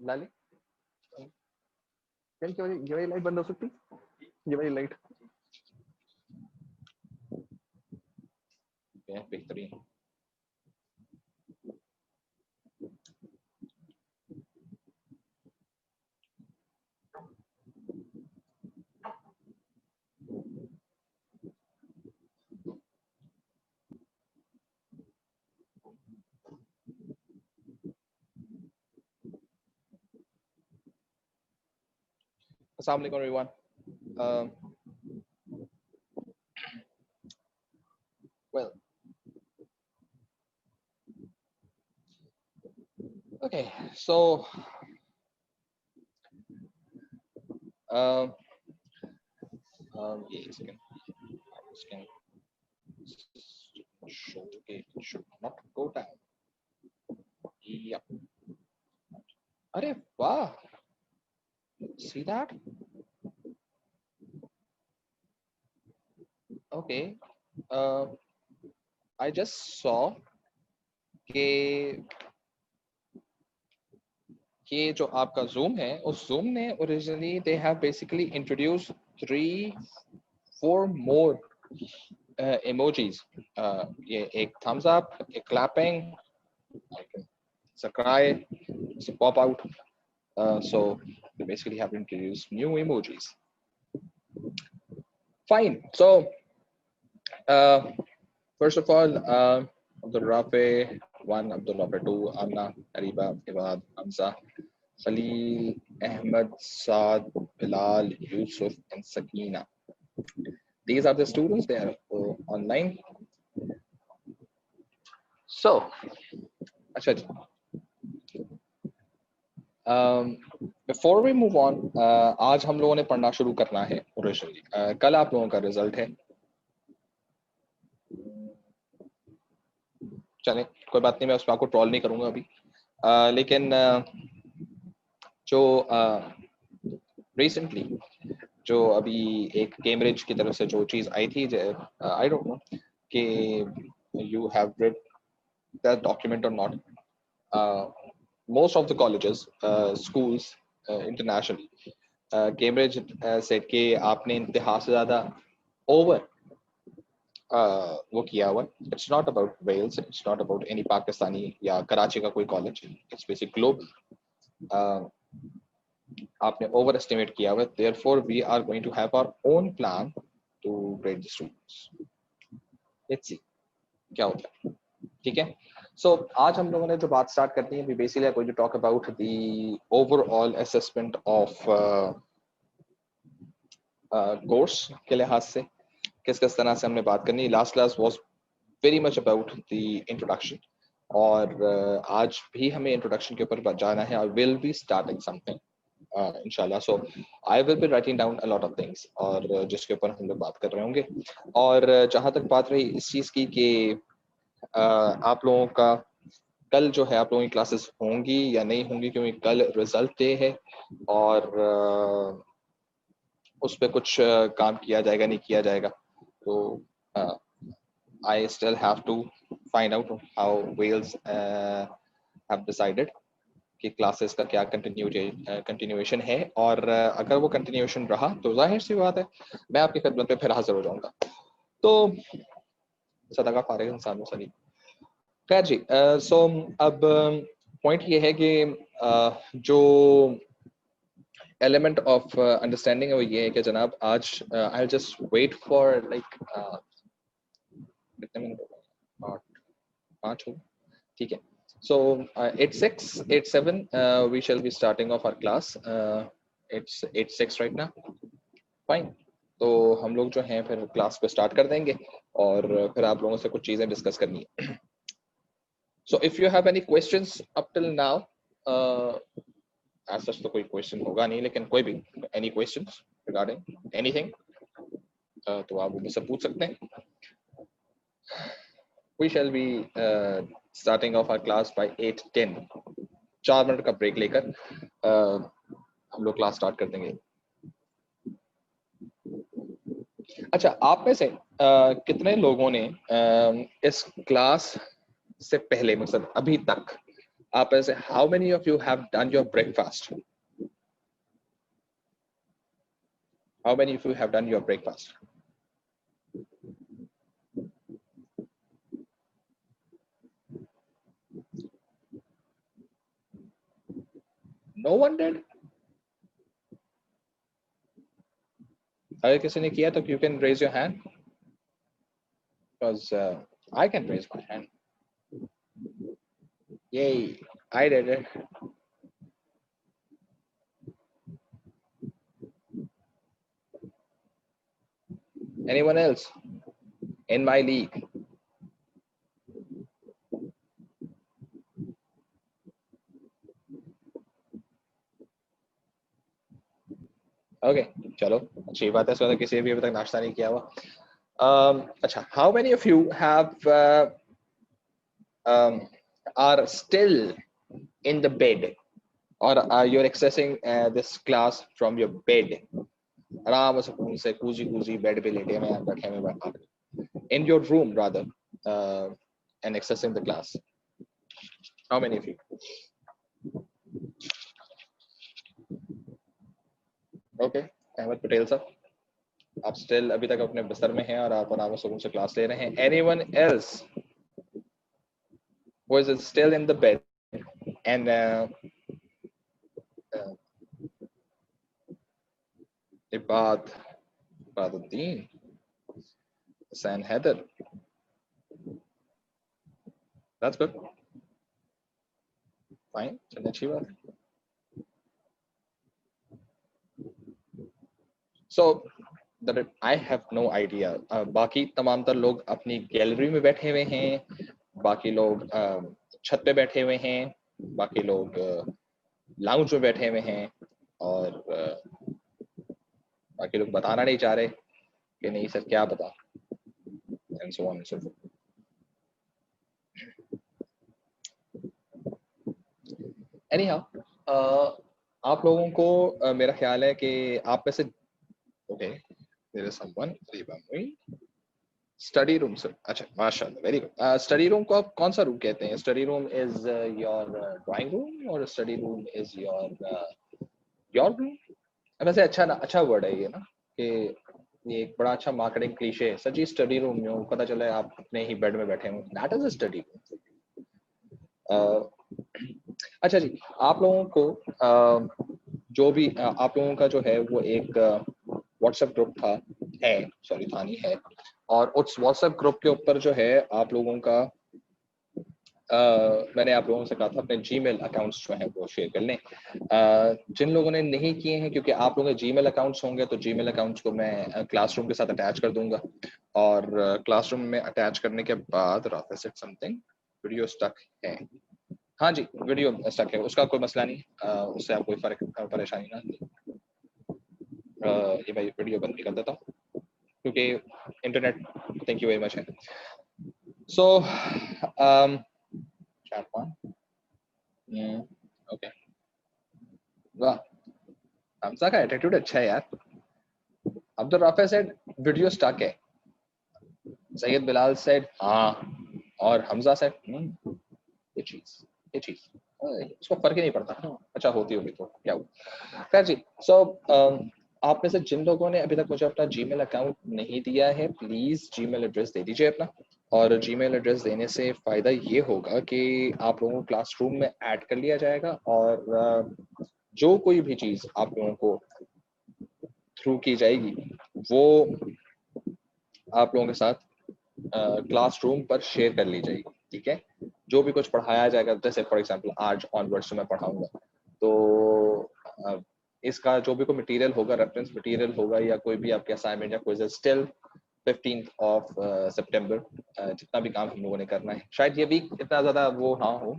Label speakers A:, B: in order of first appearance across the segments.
A: लाली ये वाली लाइट बंद हो सकती, ये वाली लाइट बेहतरीन। Assalamu alaikum everyone. Well, okay, so एक second, show it should not go down. Yep. अरे वाह, see that? Okay, I just saw कि ये जो आपका Zoom है, उस Zoom ने originally they have basically introduced 3-4 more emojis. ये एक thumbs up, एक clapping, it's a cry, it's a pop out. So they basically have introduced new emojis. Fine. So first of all, Abdul Rafi 1, Abdul Rafi 2, Amna, Ariba, Ibad, Hamza, Khalil, Ahmed, Saad, Bilal, Yusuf, and Sakina. These are the students. They are online. So, अच्छा जी. Before we move on, आज हम लोगों ने पढ़ना शुरू करना है originally. कल आप लोगों का रिजल्ट है. चलें, कोई बात नहीं, मैं उस पर आपको ट्रोल नहीं करूंगा अभी. लेकिन जो रिसेंटली जो अभी एक कैम्ब्रिज की तरफ से जो चीज़ आई थी, आई डोंट नो कि you have read that document और not. Most of the colleges, schools, internationally, Cambridge said कि आपने इंतहा से ज़्यादा over वो किया हुआ. It's not about Wales, it's not about any Pakistani या कराची का कोई college, it's basically global. आपने over estimate किया हुआ. Therefore, we are going to have our own plan to grade the students. Let's see क्या होता है. ठीक है. So आज हम लोगों ने जो बात स्टार्ट करनी है, we basically are going to talk about the overall assessment of course के लिहाज से किस तरह से हमने बात करनी है. Last class was very much about the introduction और आज भी हमें introduction के ऊपर जाना है. I will be starting something इंशाल्लाह. So I will be writing down a lot of things और जिसके ऊपर हम लोग बात कर रहे होंगे. और जहाँ तक बात रही इस चीज़ की कि आप लोगों का कल जो है आप लोगों की क्लासेस होंगी या नहीं होंगी, क्योंकि कल रिजल्ट डे है और उस पर कुछ काम किया जाएगा नहीं किया जाएगा. तो I still have to find out how wells have decided कि क्लासेस का क्या कंटिन्यूएशन है. और अगर वो कंटिन्यूएशन रहा तो जाहिर सी बात है मैं आपकी खिदमत पे फिर हाजिर हो जाऊंगा. तो सदका फारिग इंसान सलीम. खैर जी. सो अब पॉइंट ये है कि जो एलिमेंट ऑफ अंडरस्टैंडिंग है वो ये है कि जनाब आज I will just wait for like कितने मिनट हो गए, 5 हो. ठीक है. So 8:06, 8:07 we shall be starting off our class. It's 8:06 right now. Fine. तो हम लोग जो हैं फिर क्लास को स्टार्ट कर देंगे और फिर आप लोगों से कुछ चीज़ें डिस्कस करनी है. So if you have any questions up till now, as such तो कोई क्वेश्चन होगा नहीं, लेकिन कोई भी any questions regarding anything तो आप मुझसे पूछ सकते हैं. We shall be starting off our class by 8:10. 4 minute का ब्रेक लेकर हम लोग क्लास स्टार्ट कर देंगे. अच्छा, आप में से कितने लोगों ने इस क्लास से पहले मतलब अभी तक आप ऐसे, how many of you have done your breakfast? How many of you have done your breakfast? No one did? अगर किसी ने किया तो you can raise your hand, because I can raise my hand. Yay, I did it. Anyone else in my league? Okay, चलो अच्छी बात है, सो किसी भी अभी तक नाश्ता नहीं किया हुआ. अच्छा, how many of you have are still in the bed, or you're accessing this class from your bed? आराम से कूजी कूजी बेड पे लेटे हुए हैं, बैठे हुए हैं, in your room rather, and accessing the class. How many of you? Okay, Ahmad Patel साहब, आप स्टिल अभी तक अपने बिस्तर में हैं और आप आराम से क्लास ले रहे हैं. Anyone else who is still in the bed and Ibad, Ibaduddin, Hassan Heather. That's good. Fine. चलिए अच्छी बात है. So that I have no idea. बाकी तमाम तर लोग अपनी गैलरी में बैठे हुए हैं, बाकी लोग छत पे बैठे हुए हैं, बाकी लोग लाउंज में बैठे हुए हैं, और बाकी लोग बताना नहीं चाह रहे कि नहीं सर क्या पता, and so on and so forth. Anyhow, आप लोगों को मेरा ख्याल है कि आप में से, okay, there is someone, study room sir. अच्छा, माशाल्लाह, वेरी गुड. स्टडी रूम को आप कौन सा रूम कहते हैं? Study room is your drawing room, और study room is your room? वैसे अच्छा वर्ड है ये ना, कि ये एक बड़ा अच्छा मार्केटिंग क्लीशे है. सर जी स्टडी रूम में हो, पता चला है आप अपने ही बेड में बैठे हो, that is a study room. अच्छा जी, आप लोगों को जो भी आप लोगों का जो है वो एक व्हाट्सएप ग्रुप था, है, सॉरी था नहीं है, और उस व्हाट्सएप ग्रुप के ऊपर जो है आप लोगों का मैंने आप लोगों से कहा था अपने जीमेल अकाउंट्स जो हैं वो शेयर कर लें. जिन लोगों ने नहीं किए हैं, क्योंकि आप लोगों के जीमेल अकाउंट्स होंगे, तो जीमेल अकाउंट्स को मैं क्लासरूम के साथ अटैच कर दूंगा, और क्लासरूम में अटैच करने के बाद Rafael said something, video stuck है. हाँ जी, वीडियो स्टक है, उसका कोई मसला नहीं, उससे आप कोई परेशानी ना. ये मैं वीडियो बंद कर देता हूँ क्योंकि internet, thank you very much है. सो chat one. Okay. वाह, हमजा का एटीट्यूड अच्छा है यार. Abdul Rafay said video stuck है. सैयद बिलाल सेड हाँ, और हमजा सेड ये चीज उसको फर्क ही नहीं पड़ता. अच्छा, होती होगी तो क्या हुआ. खैर जी, सो आप में से जिन लोगों ने अभी तक मुझे अपना जीमेल अकाउंट नहीं दिया है, प्लीज जीमेल एड्रेस दे दीजिए अपना. और जीमेल एड्रेस देने से फायदा ये होगा कि आप लोगों को क्लासरूम में ऐड कर लिया जाएगा, और जो कोई भी चीज आप लोगों को थ्रू की जाएगी वो आप लोगों के साथ क्लासरूम पर शेयर कर ली जाएगी. ठीक है, जो भी कुछ पढ़ाया जाएगा, जैसे फॉर एग्जांपल आज ऑनवर्ड्स मैं पढ़ाऊंगा, तो इसका जो भी कोई मटेरियल होगा, रेफरेंस मटेरियल होगा, या कोई भी आपके असाइनमेंट या quiz, still 15th of September जितना भी काम हम लोगों ने करना है, शायद ये वीक इतना ज़्यादा वो ना हो,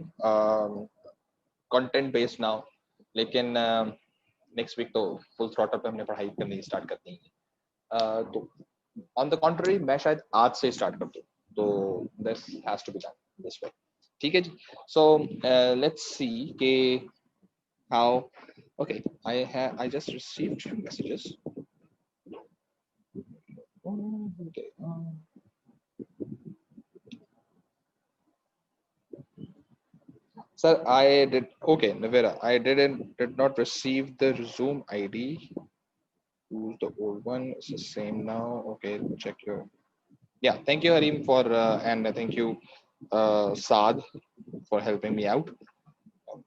A: कंटेंट बेस्ड ना हो, लेकिन नेक्स्ट वीक तो फुल थ्रॉटल पे हमने पढ़ाई करनी स्टार्ट करनी है. तो ऑन द कॉन्ट्ररी मैं शायद आज से स्टार्ट कर दूँ, तो this has to be done this way. ठीक है जी. सो लेट्स सी के how. Okay, I just received few messages. Okay. Sir, I did okay, Navera. I did not receive the Zoom ID. Use the old one. It's the same now. Okay, check your. Yeah, thank you, Harim, for and thank you, Saad, for helping me out. And,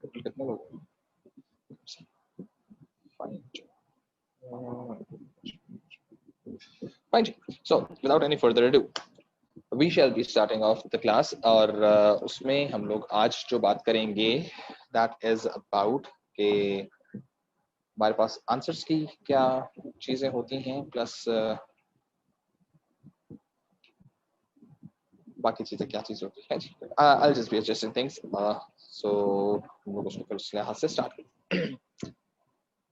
A: total कितना लोग हैं? Fine. Fine. So, without any further ado, we shall be starting off the class. और उसमें हम लोग आज जो बात करेंगे, that is about के हमारे पास आंसर्स की क्या चीजें होती हैं, प्लस बाकी चीजें क्या चीज होती है जी. I'll just be adjusting things. So हम लोग उसको फिर उस लिहाज से स्टार्ट करें.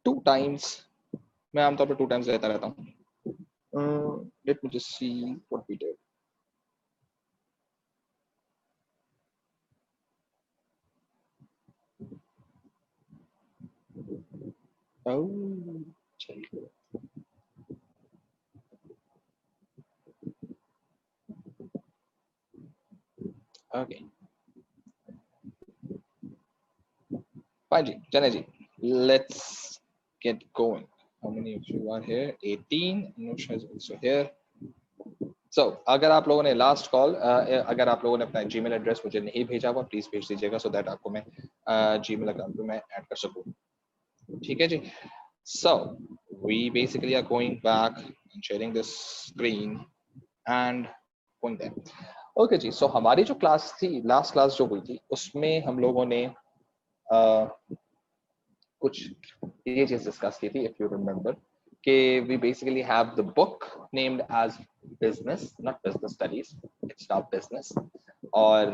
A: 2 times मैं आमतौर पर 2 times लेता रहता हूँ. Let me just see what we did. Oh, चलिए. Okay. Fine जी, चलें जी. Let's get going. How many of you are here? 18. Anusha is also here. So, अगर आप लोगों ने लास्ट कॉल, अगर आप लोगों ने अपना जीमेल एड्रेस मुझे नहीं भेजा हुआ, प्लीज भेज दीजिएगा, सो दैट आपको मैं जीमेल अकाउंट पे मैं ऐड कर सकूं. ठीक है जी. So we basically are going back and sharing this screen and going there. Okay ji. So हमारी जो क्लास थी, लास्ट क्लास जो हुई थी, उसमें हम लोगों ने कुछ ये चीज डिस्कस की थी, if you remember. We basically have the book named as business, not business studies, it's not business. और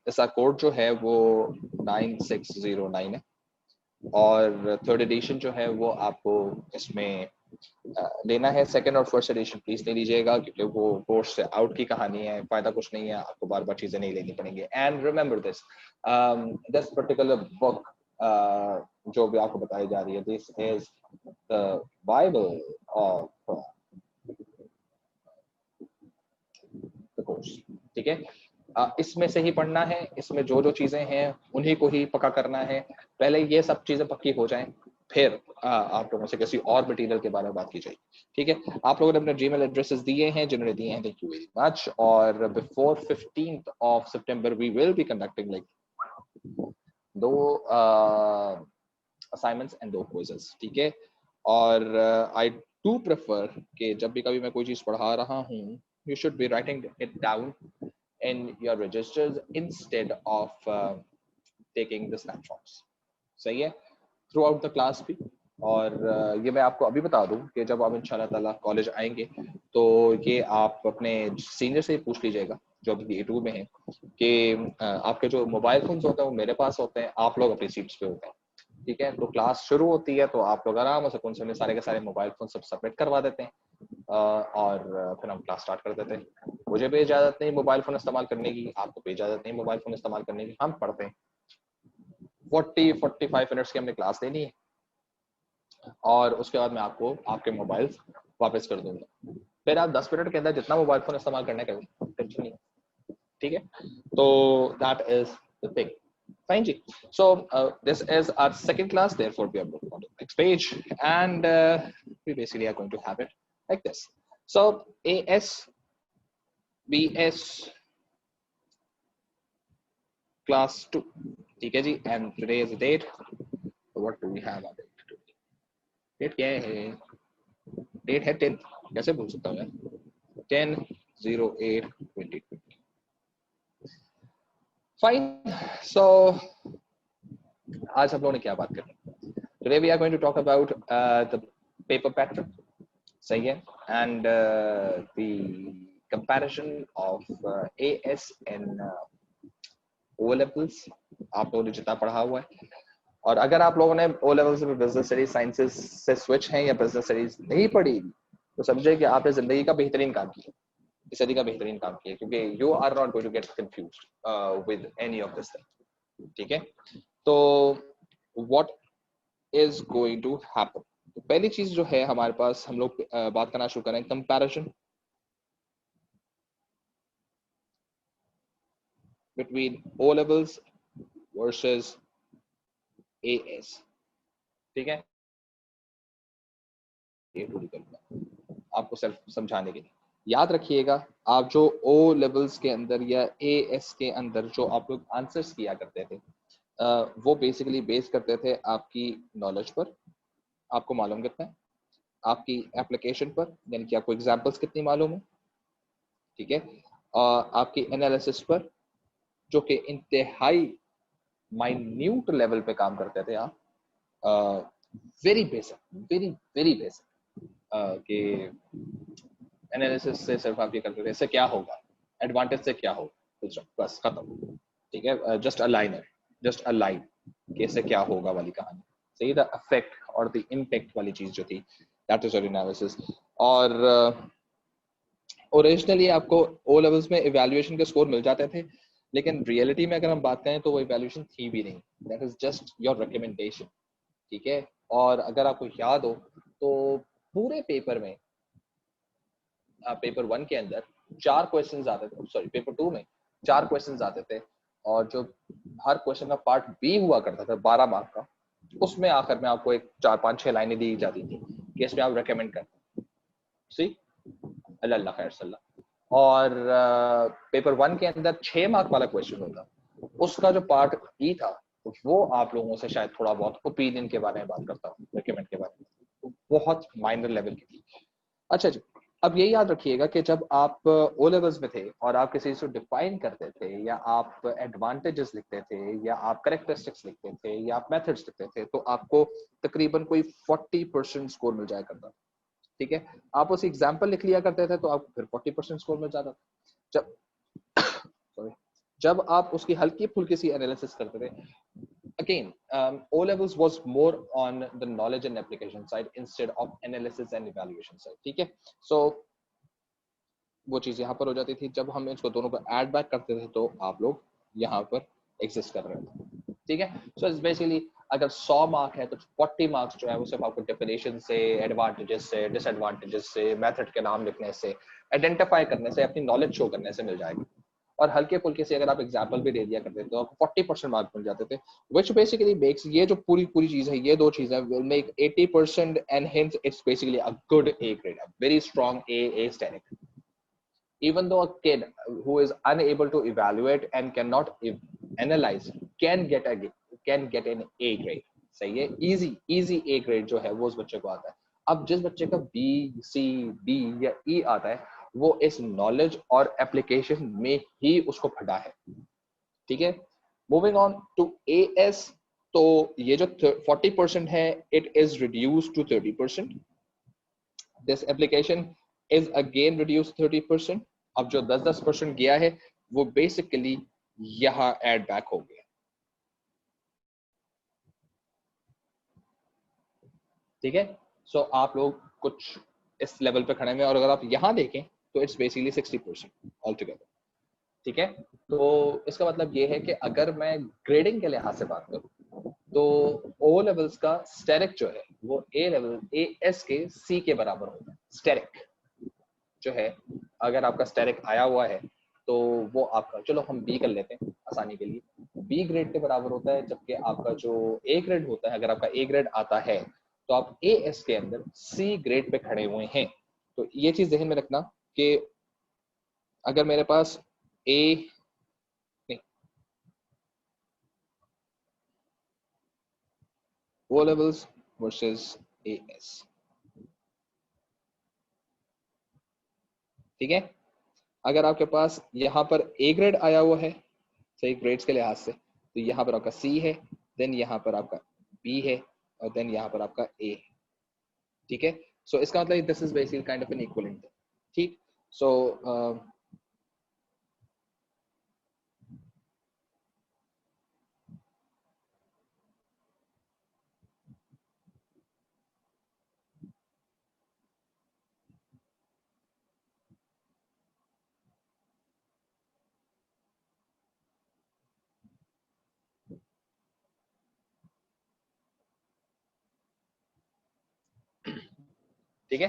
A: इसका कोड जो है वो 9609 है, और थर्ड एडिशन जो है वो आपको इसमें लेना है. सेकंड और फर्स्ट एडिशन प्लीज नहीं लीजिएगा, क्योंकि वो कोर्स से आउट की कहानी है, फायदा कुछ नहीं है, आपको बार बार चीजें नहीं लेनी पड़ेंगी. And remember this particular book जो भी आपको बताई जा रही है, this is the Bible of the course. ठीक है. इसमें से ही पढ़ना है, इसमें जो जो चीजें हैं उन्हीं को ही पक्का करना है. पहले ये सब चीजें पक्की हो जाएं, फिर आप लोगों से किसी और मटेरियल के बारे में बात की जाएगी. ठीक है. आप लोगों ने अपने जीमेल एड्रेसेस दिए हैं, जिन्होंने दिए हैं, थैंक यू वेरी मच. और before 15th of September we will be conducting like 2 assignments and 2 quizzes. ठीक है. और आई डू प्रेफर कि जब भी कभी मैं कोई चीज पढ़ा रहा हूँ, you should be writing it down in your registers instead of taking the snapshots. सही है. थ्रू आउट द क्लास भी. और ये मैं आपको अभी बता दूं कि जब आप इंशाल्लाह ताला कॉलेज आएंगे, तो ये आप अपने सीनियर से पूछ लीजिएगा जो अभी A2 में है, कि आपके जो मोबाइल फोन्स होते हैं वो मेरे पास होते हैं, आप लोग अपनी सीट्स पे होते हैं. ठीक है. तो क्लास शुरू होती है तो आप लोग आराम से कौन से सारे के सारे मोबाइल फोन सब सबमिट करवा देते हैं, और फिर हम क्लास स्टार्ट कर देते हैं. मुझे भी इजाजत नहीं मोबाइल फोन इस्तेमाल करने की, आपको भी इजाजत नहीं मोबाइल फोन इस्तेमाल करने की. हम पढ़ते हैं 40-45 मिनट्स की हमने क्लास लेनी है, और उसके बाद मैं आपको आपके मोबाइल वापस कर दूंगा. फिर आप 10 मिनट के अंदर जितना मोबाइल फोन इस्तेमाल करना करें, टेंशन नहीं. ठीक है. तो that is the thing. Fine ji. So this is our second class, therefore we are moving on to the next page, and we basically are going to have it like this. So AS BS class 2. ठीक है जी. And today is the date. So what do we have on date today? Date क्या है? Date है 10. कैसे भूल सकता हूँ यार? 10/08/2020. Fine. So आज हम लोगों ने क्या बात करनी है? Today we are going to talk about the paper pattern. सही है. And the comparison of AS and O levels. आप लोगों ने जितना पढ़ा हुआ है, और अगर आप लोगों ने O levels में बिजनेस स्टडीज साइंसेस से स्विच हैं या बिजनेस स्टडीज नहीं पढ़ी, तो समझे कि आपने जिंदगी का बेहतरीन काम किया, इस सदी का बेहतरीन काम किया, क्योंकि you are not going to get confused with any of this thing. ठीक है. तो what is going to happen. तो पहली चीज जो है हमारे पास, हम लोग बात करना शुरू करें comparison. between O levels versus AS, ठीक है, ये टूल करूंगा आपको सिर्फ समझाने के लिए। याद रखिएगा, आप जो O लेवल्स के अंदर या AS के अंदर जो आप लोग आंसर्स किया करते थे, वो बेसिकली बेस करते थे आपकी नॉलेज पर, आपको मालूम कितना है, आपकी एप्लीकेशन पर, यानी कि आपको एग्जांपल्स कितनी मालूम है, ठीक है, आपकी एनालिसिस पर, जो कि इंतहाई माइन्यूट लेवल पे काम करते थे आप, very basic, very very basic, कि एनालिसिस से सिर्फ आप ये करते थे इससे क्या होगा, एडवांटेज से क्या होगा, बस खत्म, ठीक है, just a liner, just a line कि इससे क्या होगा वाली कहानी, सही, द इफेक्ट और द इम्पैक्ट वाली चीज जो थी, दैट इज योर एनालिसिस। और ओरिजिनली आपको ओ लेवल्स में इवैल्यूएशन के स्कोर मिल जाते थे, लेकिन रियलिटी में अगर हम बात करें तो वो इवैल्यूएशन थी भी नहीं, that is just your recommendation, ठीक है। और अगर आपको याद हो तो पूरे पेपर में, पेपर 1 के अंदर 4 क्वेश्चंस आते थे, सॉरी पेपर 2 में 4 क्वेश्चंस आते थे, और जो हर क्वेश्चन का पार्ट बी हुआ करता था 12 मार्क का, उसमें आखिर में आपको एक 4 5 6 लाइनें दी जाती थी कि इसमें आप रेकमेंड करते, सी, अल्लाह खैर सल्ला। और पेपर 1 के अंदर 6 मार्क वाला क्वेश्चन होता, उसका जो पार्ट बी था वो आप लोगों से शायद थोड़ा बहुत ओपिनियन के बारे में बात करता हूँ, रेकमेंड के बारे में, बहुत माइनर लेवल की थी। अच्छा जी, अब ये याद रखिएगा कि जब आप ओ लेवल्स में थे और आप किसी चीज को डिफाइन करते थे, या आप एडवांटेजेस लिखते थे, या आप करेक्टरिस्टिक्स लिखते थे, या आप मेथड्स लिखते थे, तो आपको तकरीबन कोई 40% स्कोर मिल जाया करता, ठीक है। आप उस एग्जाम्पल लिख लिया करते थे तो आपको फिर 40% स्कोर मिल जाता था। जब सॉरी, जब आप उसकी हल्की फुल्की सी एनालिसिस करते थे, again, O levels was more on the knowledge and application side instead of analysis and evaluation side, ठीक है। So वो चीज यहाँ पर हो जाती थी, जब हम इसको दोनों को ऐड बैक करते थे तो आप लोग यहाँ पर एग्जिस्ट कर रहे थे, ठीक है। सो इट्स बेसिकली, अगर 100 मार्क है तो 40 मार्क्स जो है वो सिर्फ आपको डेफिनेशन से, एडवांटेजेस से, डिसएडवांटेजेस से, मेथड के नाम लिखने से, आइडेंटिफाई करने से, अपनी नॉलेज शो करने से मिल जाएगी। और हल्के फुल्के से अगर आप एग्जाम्पल भी दे दिया करते तो आपको 40% मार्क मिल जाते थे, विच बेसिकली मेक्स, ये जो पूरी पूरी चीज है, ये दो चीजें will make 80%, and hence it's basically a good A grade, a very strong a standard. Even though a kid who is unable to evaluate and cannot analyze can get a can get an A grade, सही है, easy A grade जो है वो उस बच्चे को आता है। अब जिस बच्चे का B, C, D या E आता है, वो इस नॉलेज और एप्लीकेशन में ही उसको फटा है, ठीक है। मूविंग ऑन टू AS, तो ये जो 40% है, it is reduce to 30%, this application is again reduce 30%। अब जो 10% गया है वो बेसिकली यहां ऐड बैक हो गया, ठीक है। सो आप लोग कुछ इस लेवल पे खड़े हैं, और अगर आप यहां देखें तो इट्स बेसिकली 60% ऑल टुगेदर, ठीक है। तो इसका मतलब ये है कि अगर मैं ग्रेडिंग के लिहाज से बात करूं तो ओ लेवल्स का स्टेरिक जो है वो ए लेवल एस के सी के बराबर होता है। स्टेरिक जो है, अगर आपका स्टेरिक आया हुआ है तो वो आपका, चलो हम बी कर लेते हैं आसानी के लिए, बी ग्रेड के बराबर होता है, जबकि आपका जो ए ग्रेड होता है, अगर आपका ए ग्रेड आता है तो आप ए एस के अंदर सी ग्रेड पे खड़े हुए हैं। तो ये चीज ध्यान में रखना कि अगर मेरे पास ए, नहीं, O levels versus A S, ठीक है। अगर आपके पास यहाँ पर ए ग्रेड आया हुआ है, सही, ग्रेड्स के लिहाज से, तो यहाँ पर आपका सी है, देन यहाँ पर आपका बी है, और देन यहाँ पर आपका ए है, ठीक है। सो इसका मतलब this is basically kind of N equivalent, ठीक। सो ठीक है।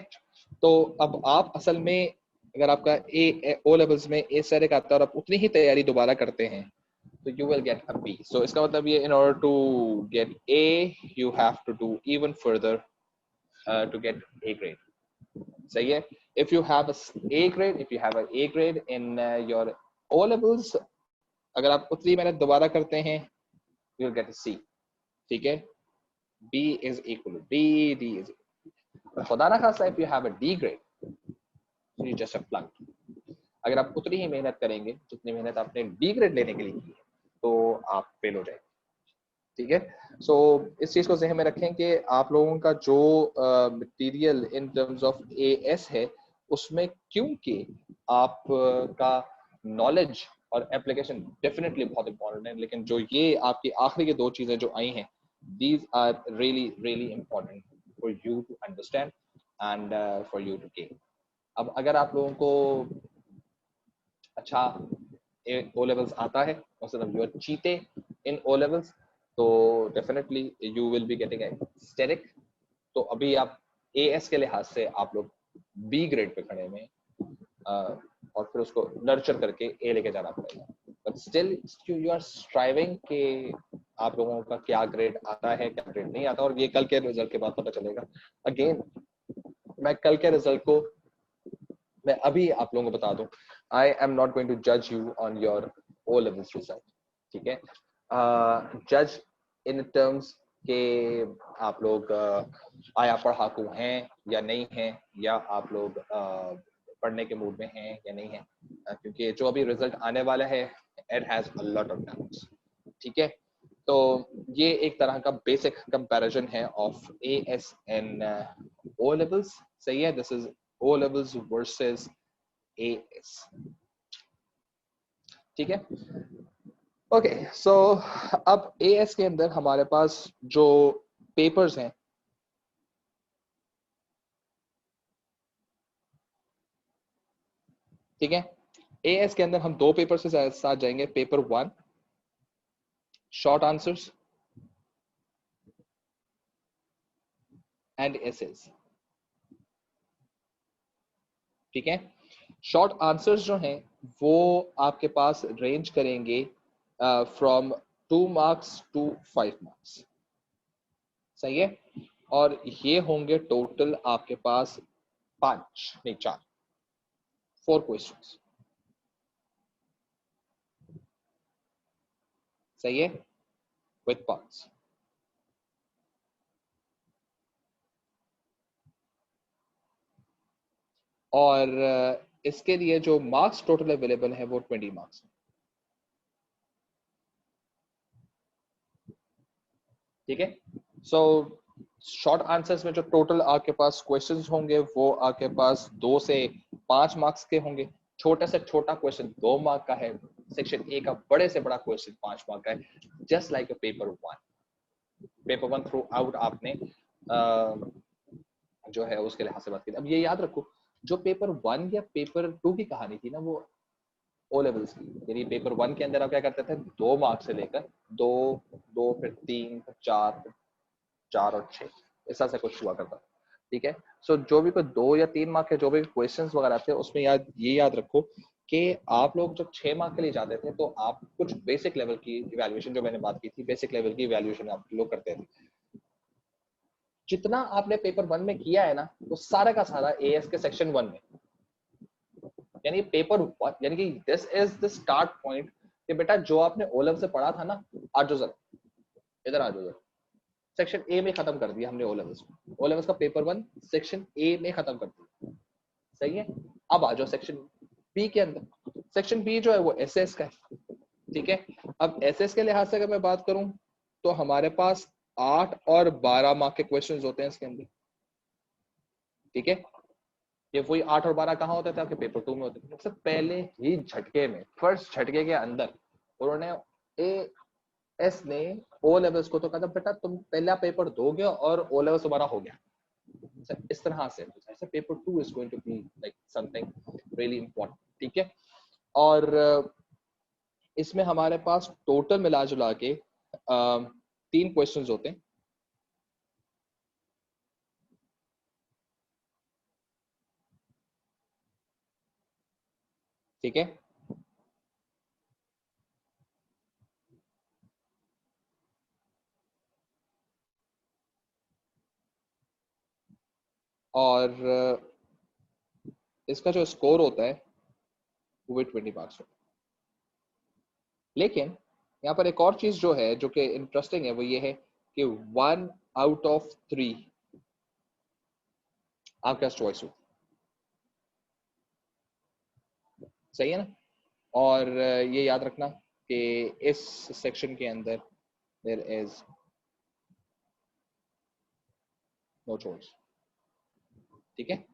A: तो अब आप असल में अगर आपका ए ओ लेवल्स में ए स्टैटिक आता है और आप उतनी ही तैयारी दोबारा करते हैं तो you will get a B. So इसका मतलब ये in order to get A you have to do even further to get A grade. सही है. If you have a A grade, if you have an A grade in your O levels, अगर आप उतनी मेहनत दोबारा करते हैं you will get a C. ठीक है. B is equal to D, D is equal to. खुदा ना खास्ता if you have a D grade, so you just a flunk. अगर आप उतनी ही मेहनत करेंगे जितनी मेहनत आपने D grade लेने के लिए की है तो आप फेल हो जाएंगे. ठीक है. सो इस चीज को ज़हन में रखें कि आप लोगों का जो material in terms of as है उसमें क्योंकि आप का नॉलेज और एप्लीकेशन डेफिनेटली बहुत इंपॉर्टेंट है, लेकिन जो ये आपकी आखिरी की दो चीजें जो आई हैं these are really really important for you to understand and for you to gain. अब अगर आप लोगों को अच्छा ओ लेवल्स आता है मतलब यू आर चीते इन ओ लेवल्स तो definitely you will be getting aesthetic. तो अभी आप एएस के लिहाज से आप लोग बी ग्रेड पे खड़े में और फिर उसको नर्चर करके ए लेके जाना पड़ेगा. But still you are striving कि आप लोगों का क्या ग्रेड आता है क्या ग्रेड नहीं आता, और ये कल के रिजल्ट के बाद पता चलेगा. अगेन मैं कल के रिजल्ट को मैं अभी आप लोगों को बता दूं, I am not going to जज you on your O levels result. ठीक है. जज इन टर्म्स के आप लोग आया पढ़ाकू हैं या नहीं हैं, या आप लोग पढ़ने के मूड में हैं या नहीं हैं, क्योंकि जो अभी रिजल्ट आने वाला है it has a lot of doubts. ठीक है. तो ये एक तरह का बेसिक कंपैरिजन है of AS and O levels. सही है. This is O levels versus AS. ठीक है. ओके. सो अब एएस के अंदर हमारे पास जो पेपर्स हैं ठीक है. एएस के अंदर हम दो पेपर से साथ जाएंगे. Paper 1 short answers and essays. ठीक है. शॉर्ट आंसर्स जो हैं वो आपके पास रेंज करेंगे फ्रॉम 2 मार्क्स टू 5 मार्क्स. सही है. और ये होंगे टोटल आपके पास 5 नहीं 4 क्वेश्चंस. सही है. With parts. और इसके लिए जो मार्क्स टोटल अवेलेबल है वो 20 मार्क्स. ठीक है. सो शॉर्ट आंसर्स में जो टोटल आपके पास क्वेश्चंस होंगे वो आपके पास 2 से 5 मार्क्स के होंगे. छोटे से छोटा क्वेश्चन 2 मार्क का है. सेक्शन ए का बड़े से बड़ा क्वेश्चन 5 मार्क का है. Just like a paper 1. Paper 1 through out आपने जो है उसके लिहाज से बात की. अब ये याद रखो जो पेपर 1 या पेपर 2 की कहानी थी ना वो ओ लेवल्स की. यानी पेपर 1 के अंदर आप क्या करते थे 2 मार्क्स से लेकर 2 2 फिर 3 फिर 4 और 6 इस तरह से कुछ हुआ करता. ठीक है. सो जो भी कोई 2 या 3 मार्क के जो भी क्वेश्चंस वगैरह थे उसमें याद रखो कि आप लोग जब 6 मार्क के लिए जाते थे तो आप कुछ बेसिक लेवल की इवैल्यूएशन जो मैंने बात की थी बेसिक लेवल की इवैल्यूएशन आप लोग करते थे. जितना आपने पेपर 1 में किया है ना वो सारा का सारा एएस के सेक्शन 1 में, यानी पेपर 1 यानी कि this is the start point कि बेटा जो आपने ओ लेवल से पढ़ा था ना आज जो जरा इधर आ जाओ. सेक्शन ए में खत्म कर दिया हमने ओ लेवल्स. ओ लेवल्स का पेपर 1 सेक्शन ए में खत्म कर दिया. सही है. अब आ जाओ सेक्शन बी के अंदर. सेक्शन बी जो है वो एसएस का है. ठीक है. अब एसएस के लिहाज से अगर मैं बात करूं तो हमारे पास 8 और 12 मार्क के क्वेश्चंस होते हैं इसके अंदर. ठीक है. ये वही 8 और 12 कहाँ होते थे आपके पेपर 2 में होते थे. सबसे पहले ही झटके में फर्स्ट झटके के अंदर उन्होंने एएस ने ओ लेवल्स को तो कहा था बेटा तुम पहला पेपर दोगे और ओ लेवल्स तुम्हारा हो गया. इस तरह से ऐसे paper 2 is going to be like something really important. ठीक है. और इसमें हमारे पास टोटल मिला जुला के 3 क्वेश्चंस होते हैं. ठीक है, और इसका जो स्कोर होता है वो भी 20 मार्क्स होता है। लेकिन यहाँ पर एक और चीज जो है जो कि इंटरेस्टिंग है वो ये है कि 1 आउट ऑफ 3 आपके पास चॉइस हो, सही है ना। और ये याद रखना कि इस सेक्शन के अंदर देयर इज नो चॉइस, ठीक है।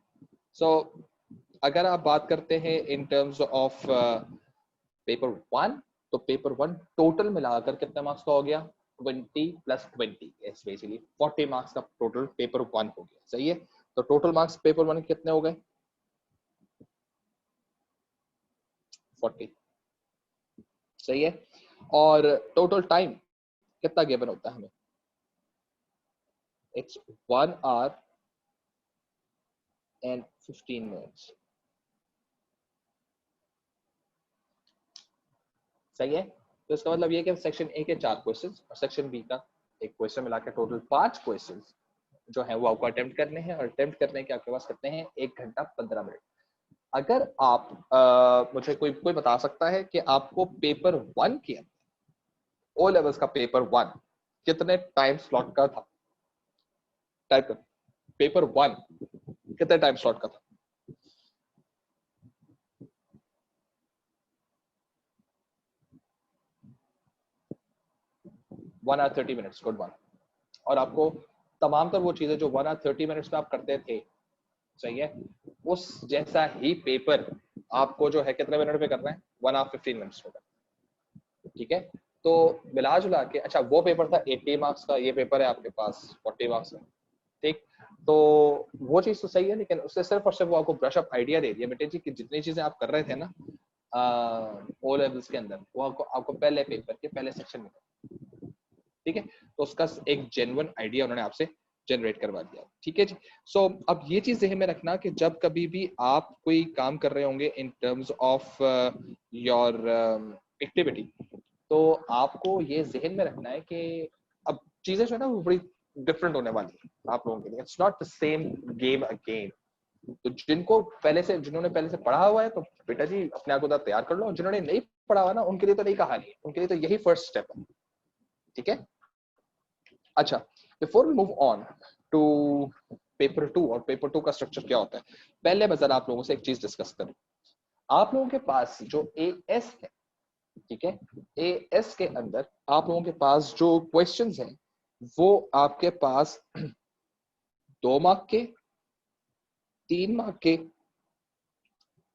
A: सो अगर आप बात करते हैं इन टर्म्स ऑफ पेपर 1, तो पेपर 1 टोटल मिलाकर कितने मार्क्स का हो गया, 20 + 20, इट्स बेसिकली 40 मार्क्स का टोटल पेपर 1 हो गया, सही है। तो टोटल मार्क्स पेपर 1 के कितने हो गए, 40, सही है। और टोटल टाइम कितना गिवन होता है हमें, इट्स 1 hour and 15 minutes, सही है। तो इसका मतलब ये कि सेक्शन ए के 4 क्वेश्चंस और सेक्शन बी का एक क्वेश्चन मिला के टोटल 5 क्वेश्चंस जो है वो आपको अटेम्प्ट करने हैं, और अटेम्प्ट करने के आपके पास कितने हैं, 1 घंटा 15 मिनट। अगर आप मुझे कोई कोई बता सकता है कि आपको पेपर 1 के ओ लेवल्स का पेपर 1 कितने टाइम स्लॉट का था, टाइप कर, पेपर 1 कितने टाइम स्लॉट का था, 1 hour 30 minutes, गुड वन। और आपको तमाम तर वो चीजें जो 1 hour 30 minutes में आप करते थे, सही है, उस जैसा ही पेपर आपको जो है कितने मिनट में करना है, 1 hour 15 minutes में, ठीक है। तो मिला जुला के, अच्छा वो पेपर था 80 मार्क्स का, ये पेपर है आपके पास 40 मार्क्स का, ठीक। तो वो चीज तो सही है, लेकिन उससे सिर्फ और सिर्फ वो आपको ब्रश अप आइडिया दे दिया बेटे जी कि जितनी चीजें आप कर रहे थे ना ओ लेवल्स के अंदर, वो आपको पहले पेपर के पहले सेक्शन में, ठीक है। तो उसका एक जेन्युइन आइडिया उन्होंने आपसे जनरेट करवा दिया, ठीक है जी। सो अब ये चीज ध्यान में रखना कि जब कभी भी आप कोई काम कर रहे होंगे in terms of your activity, तो आपको ये जहन में रखना है कि अब चीजें जो है ना वो बड़ी डिफरेंट होने वाली है आप लोगों के लिए, it's not the same game again. तो जिन्होंने पहले से पढ़ा हुआ है तो बेटा जी अपने आप को तैयार कर लो, जिन्होंने नहीं पढ़ा हुआ ना उनके लिए तो नई कहानी है, उनके लिए तो यही फर्स्ट स्टेप है, ठीक है। अच्छा, before we move on to paper 2 और पेपर 2 का स्ट्रक्चर क्या होता है, पहले मैं जरा आप लोगों से एक चीज डिस्कस करूं। आप लोगों के पास जो एएस है, ठीक है, एएस के अंदर आप लोगों के पास जो क्वेश्चंस हैं वो आपके पास 2 मार्क के, 3 मार्क के,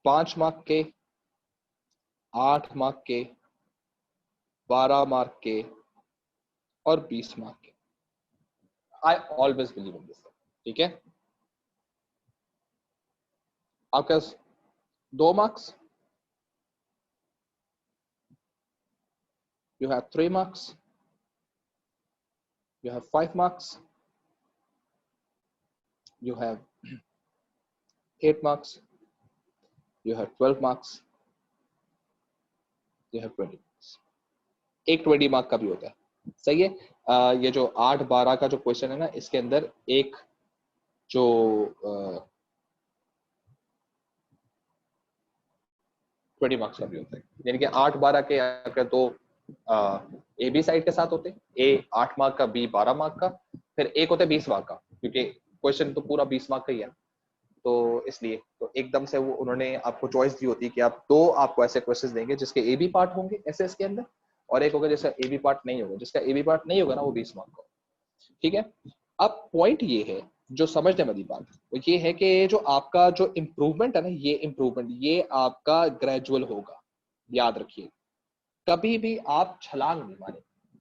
A: 5 मार्क के, 8 मार्क के, 12 मार्क के और 20 मार्क के। I always believe in this, ठीक है। आपके पास 2 marks, you have 3 marks, you have 5 marks, you have 8 marks, you have 12 marks, you have 20 marks। एक 20 मार्क का भी होता है, सही है। ये जो 8-12 का जो क्वेश्चन है ना, इसके अंदर एक जो 20 मार्क्स का भी होता है, यानी कि 8-12 के अगर तो ए बी साइड के साथ होते, ए 8 मार्क का, बी 12 मार्क का, फिर एक होता है 20 मार्क का, क्योंकि क्वेश्चन तो पूरा 20 मार्क का ही है, तो इसलिए तो एकदम से वो उन्होंने आपको चॉइस दी होती है कि आप दो आपको ऐसे क्वेश्चंस देंगे जिसके ए बी पार्ट होंगे एसएस के अंदर, और एक होगा जिसका ए बी पार्ट नहीं होगा, जिसका ए बी पार्ट नहीं होगा ना वो 20 मार्क का, ठीक है। अब पॉइंट ये है, जो समझने वाली बात वो ये है कि जो आपका जो इम्प्रूवमेंट है ना, ये इम्प्रूवमेंट ये आपका ग्रेजुअल होगा, याद रखिए। कभी भी आप छलांग नहीं मारे,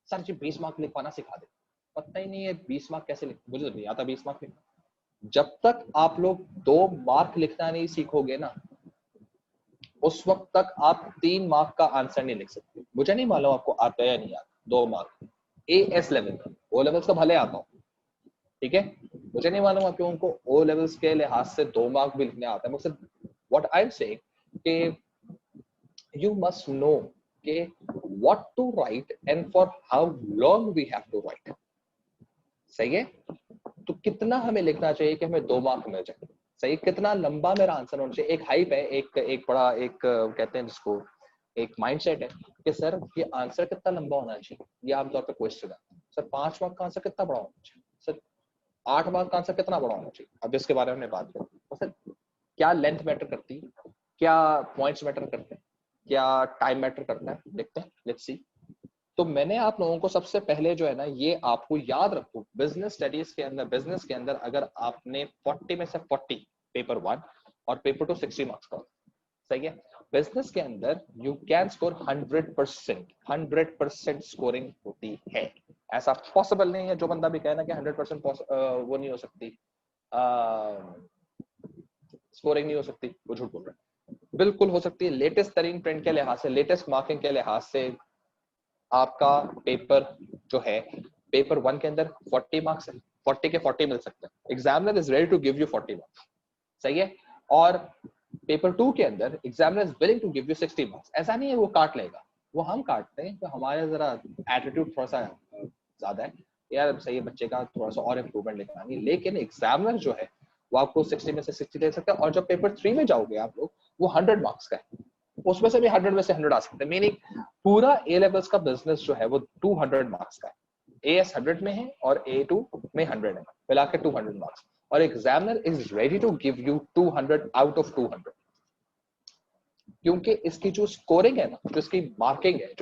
A: सर जी 20 मार्क लिखवाना सिखा दे, पता ही नहीं है 20 मार्क कैसे लिख, मुझे तो नहीं आता 20 मार्क लिखना। जब तक आप लोग 2 मार्क लिखना नहीं सीखोगे ना, उस वक्त तक आप 3 मार्क का आंसर नहीं लिख सकते। मुझे नहीं मालूम आपको आता है या नहीं आता 2 मार्क ए एस लेवल का, ओ लेवल्स का भले आता हो, ठीक है। मुझे नहीं मालूम आप लोगों को ओ लेवल्स के लिहाज से 2 मार्क भी लिखने आता है। मुझसे व्हाट आई एम सेइंग कि you must know कि what to write and for how long we have to write. सही है? तो कितना हमें लिखना चाहिए कि हमें 2 मार्क मिल जाए? सही, कितना लंबा मेरा आंसर होना चाहिए? एक हाइप है, एक बड़ा, एक कहते हैं जिसको, एक माइंडसेट है कि सर ये आंसर कितना लंबा होना चाहिए। ये आमतौर पर क्वेश्चन है, सर 5 मार्क का आंसर कितना बड़ा होना चाहिए, सर 8 मार्क का आंसर कितना बड़ा होना चाहिए। अब इसके बारे में बात करें तो सर क्या लेंथ मैटर करती है, क्या पॉइंट्स मैटर करते हैं, क्या टाइम मैटर करता है, देखते हैं, लेट्स सी। तो मैंने आप लोगों को सबसे पहले जो है ना, ये आपको याद रखो, बिजनेस स्टडीज के अंदर, बिजनेस के अंदर अगर आपने 40 में से 40 पेपर 1 और पेपर 2 60 मार्क्स का, सही है, बिजनेस के अंदर यू कैन स्कोर 100% स्कोरिंग होती है। ऐसा पॉसिबल नहीं है, जो बंदा भी कहना कि 100% वो नहीं हो सकती, स्कोरिंग नहीं हो सकती, वो झूठ बोल रहा है। बिल्कुल हो सकती है। लेटेस्ट तरीन ट्रेंड के लिहाज से, लेटेस्ट मार्किंग के लिहाज से आपका पेपर जो है, पेपर 1 के अंदर 40 मार्क्स है, 40 के 40 मिल सकते हैं। Examiner is ready to give you 40 marks, सही है। और पेपर 2 के अंदर examiner is willing to give you 60 marks. ऐसा नहीं है वो काट लेगा, वो हम काटते हैं, तो हमारे जरा एटीट्यूड थोड़ा सा ज्यादा है, यार सही है बच्चे का थोड़ा सा और इम्प्रूवमेंट लिखना है, लेकिन एग्जामिनर जो है वो आपको 60 में से 60 दे सकता है। और जब पेपर 3 में जाओगे आप लोग, वो 100 मार्क्स का है, उसमें से भी 100 में से 100 आ सकते हैं। मीनिंग पूरा ए लेवल्स का बिजनेस जो है वो 200 मार्क्स का है। एएस 100 में है और A2 में 100 है, मिला के 200 मार्क्स। और examiner is ready to give you 200 out of 200, क्योंकि इसकी जो स्कोरिंग है ना, जो इसकी मार्किंग है,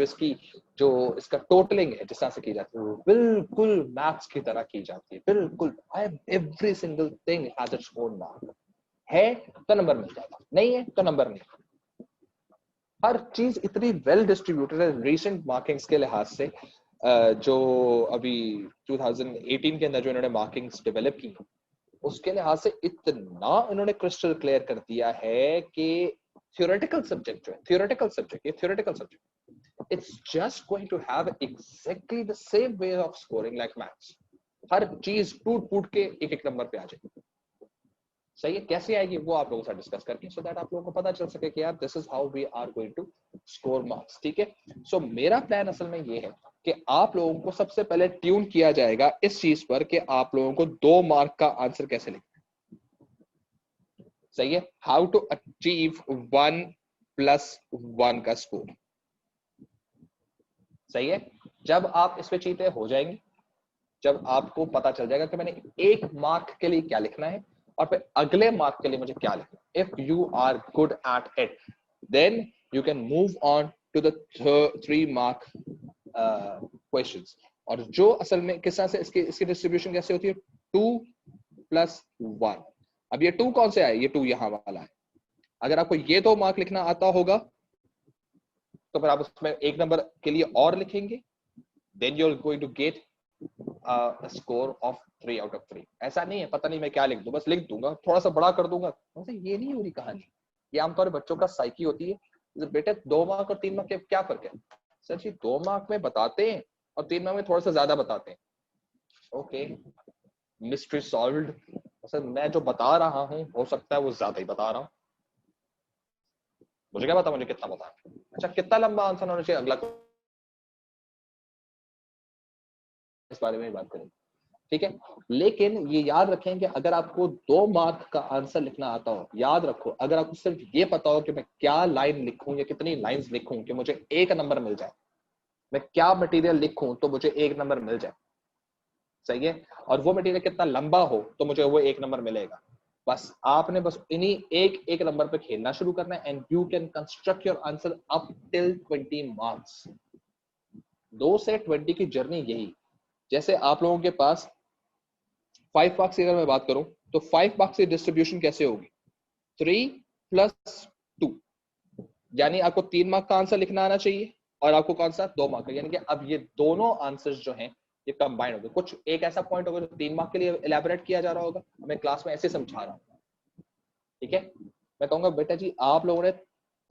A: जो इसका टोटलिंग है, जिस तरह से की जाती है, वो बिल्कुल मैथ्स की तरह की जाती है। बिल्कुल every single thing has its own mark. है तो नंबर मिल जाएगा, नहीं है तो नंबर नहीं। हर चीज इतनी वेल डिस्ट्रीब्यूटेड है रीसेंट मार्किंग्स के लिहाज से। जो अभी 2018 के अंदर जो इन्होंने मार्किंग्स डेवलप की, उसके लिहाज से इतना इन्होंने क्रिस्टल क्लियर कर दिया है कि थियोरेटिकल सब्जेक्ट जो है, theoretical subject, it's just going to have exactly the same way of scoring like maths. हर चीज टूट फूट के एक एक नंबर पे आ जाएगी। सही है, कैसे आएगी वो आप लोगों से डिस्कस करके, सो दैट आप लोगों को पता चल सके कि यार this is how we are going to score marks. ठीक है, सो मेरा प्लान असल में ये है कि आप लोगों को सबसे पहले ट्यून किया जाएगा इस चीज पर कि आप लोगों को 2 मार्क का आंसर कैसे लिखना है। सही है, हाउ टू अचीव 1+1 का स्कोर। सही है, जब आप इस पे चीते हो जाएंगे, जब आपको पता चल जाएगा कि मैंने 1 मार्क के लिए क्या लिखना है और फिर अगले मार्क के लिए मुझे क्या लिखना है, if you are good at it, then you can move on to the 3 mark questions. और जो असल में किस तरह से इसकी डिस्ट्रीब्यूशन कैसे होती है, 2+1। अब ये 2 कौन से आए, ये 2 यहाँ वाला है। अगर आपको ये 2 मार्क लिखना आता होगा तो फिर आप उसमें 1 नंबर के लिए और लिखेंगे, then you are going to get score of 3 out of 3। ऐसा नहीं है पता नहीं मैं क्या लिख दूं, बस लिख दूंगा, थोड़ा सा बड़ा कर दूंगा, ये नहीं हो रही कहानी। ये आमतौर पर बच्चों का साइकी होती है, बेटे 2 मार्क और 3 मार्क के क्या फर्क है, सर जी 2 मार्क में बताते हैं और 3 मार्क में थोड़ा सा ज्यादा बताते हैं। Okay, mystery solved. सर मैं जो बता रहा हूँ हो सकता है वो ज्यादा ही बता रहा हूँ, मुझे क्या पता मुझे कितना बता। अच्छा, कितना लंबा आंसर होना चाहिए, अगला इस बारे में बात करेंगे। ठीक है, लेकिन ये याद रखें कि अगर आपको 2 मार्क का आंसर लिखना आता हो, याद रखो, अगर आपको सिर्फ ये पता हो कि मैं क्या लाइन लिखूं या कितनी लाइंस लिखूं कि मुझे 1 नंबर मिल जाए, मैं क्या मटेरियल लिखूं तो मुझे 1 नंबर मिल जाए, सही है, और वो मटेरियल कितना लंबा हो तो मुझे वो 1 नंबर मिलेगा। बस आपने बस इन्हीं एक एक नंबर पे खेलना शुरू करना है, and you can construct your answer up till 20 marks. 2 से 20 की जर्नी यही। जैसे आप लोगों के पास 5 मार्क्स की अगर मैं बात करूं तो 5 मार्क्स की डिस्ट्रीब्यूशन कैसे होगी, 3+2, यानी आपको 3 मार्क का आंसर लिखना आना चाहिए और आपको कौन सा 2 मार्क का, यानी कि अब ये दोनों आंसर्स जो हैं ये कंबाइन हो गए। कुछ एक ऐसा पॉइंट होगा जो 3 मार्क के लिए इलेबोरेट किया जा रहा होगा, मैं क्लास में ऐसे समझा रहा हूँ। ठीक है, मैं कहूंगा बेटा जी आप लोगों ने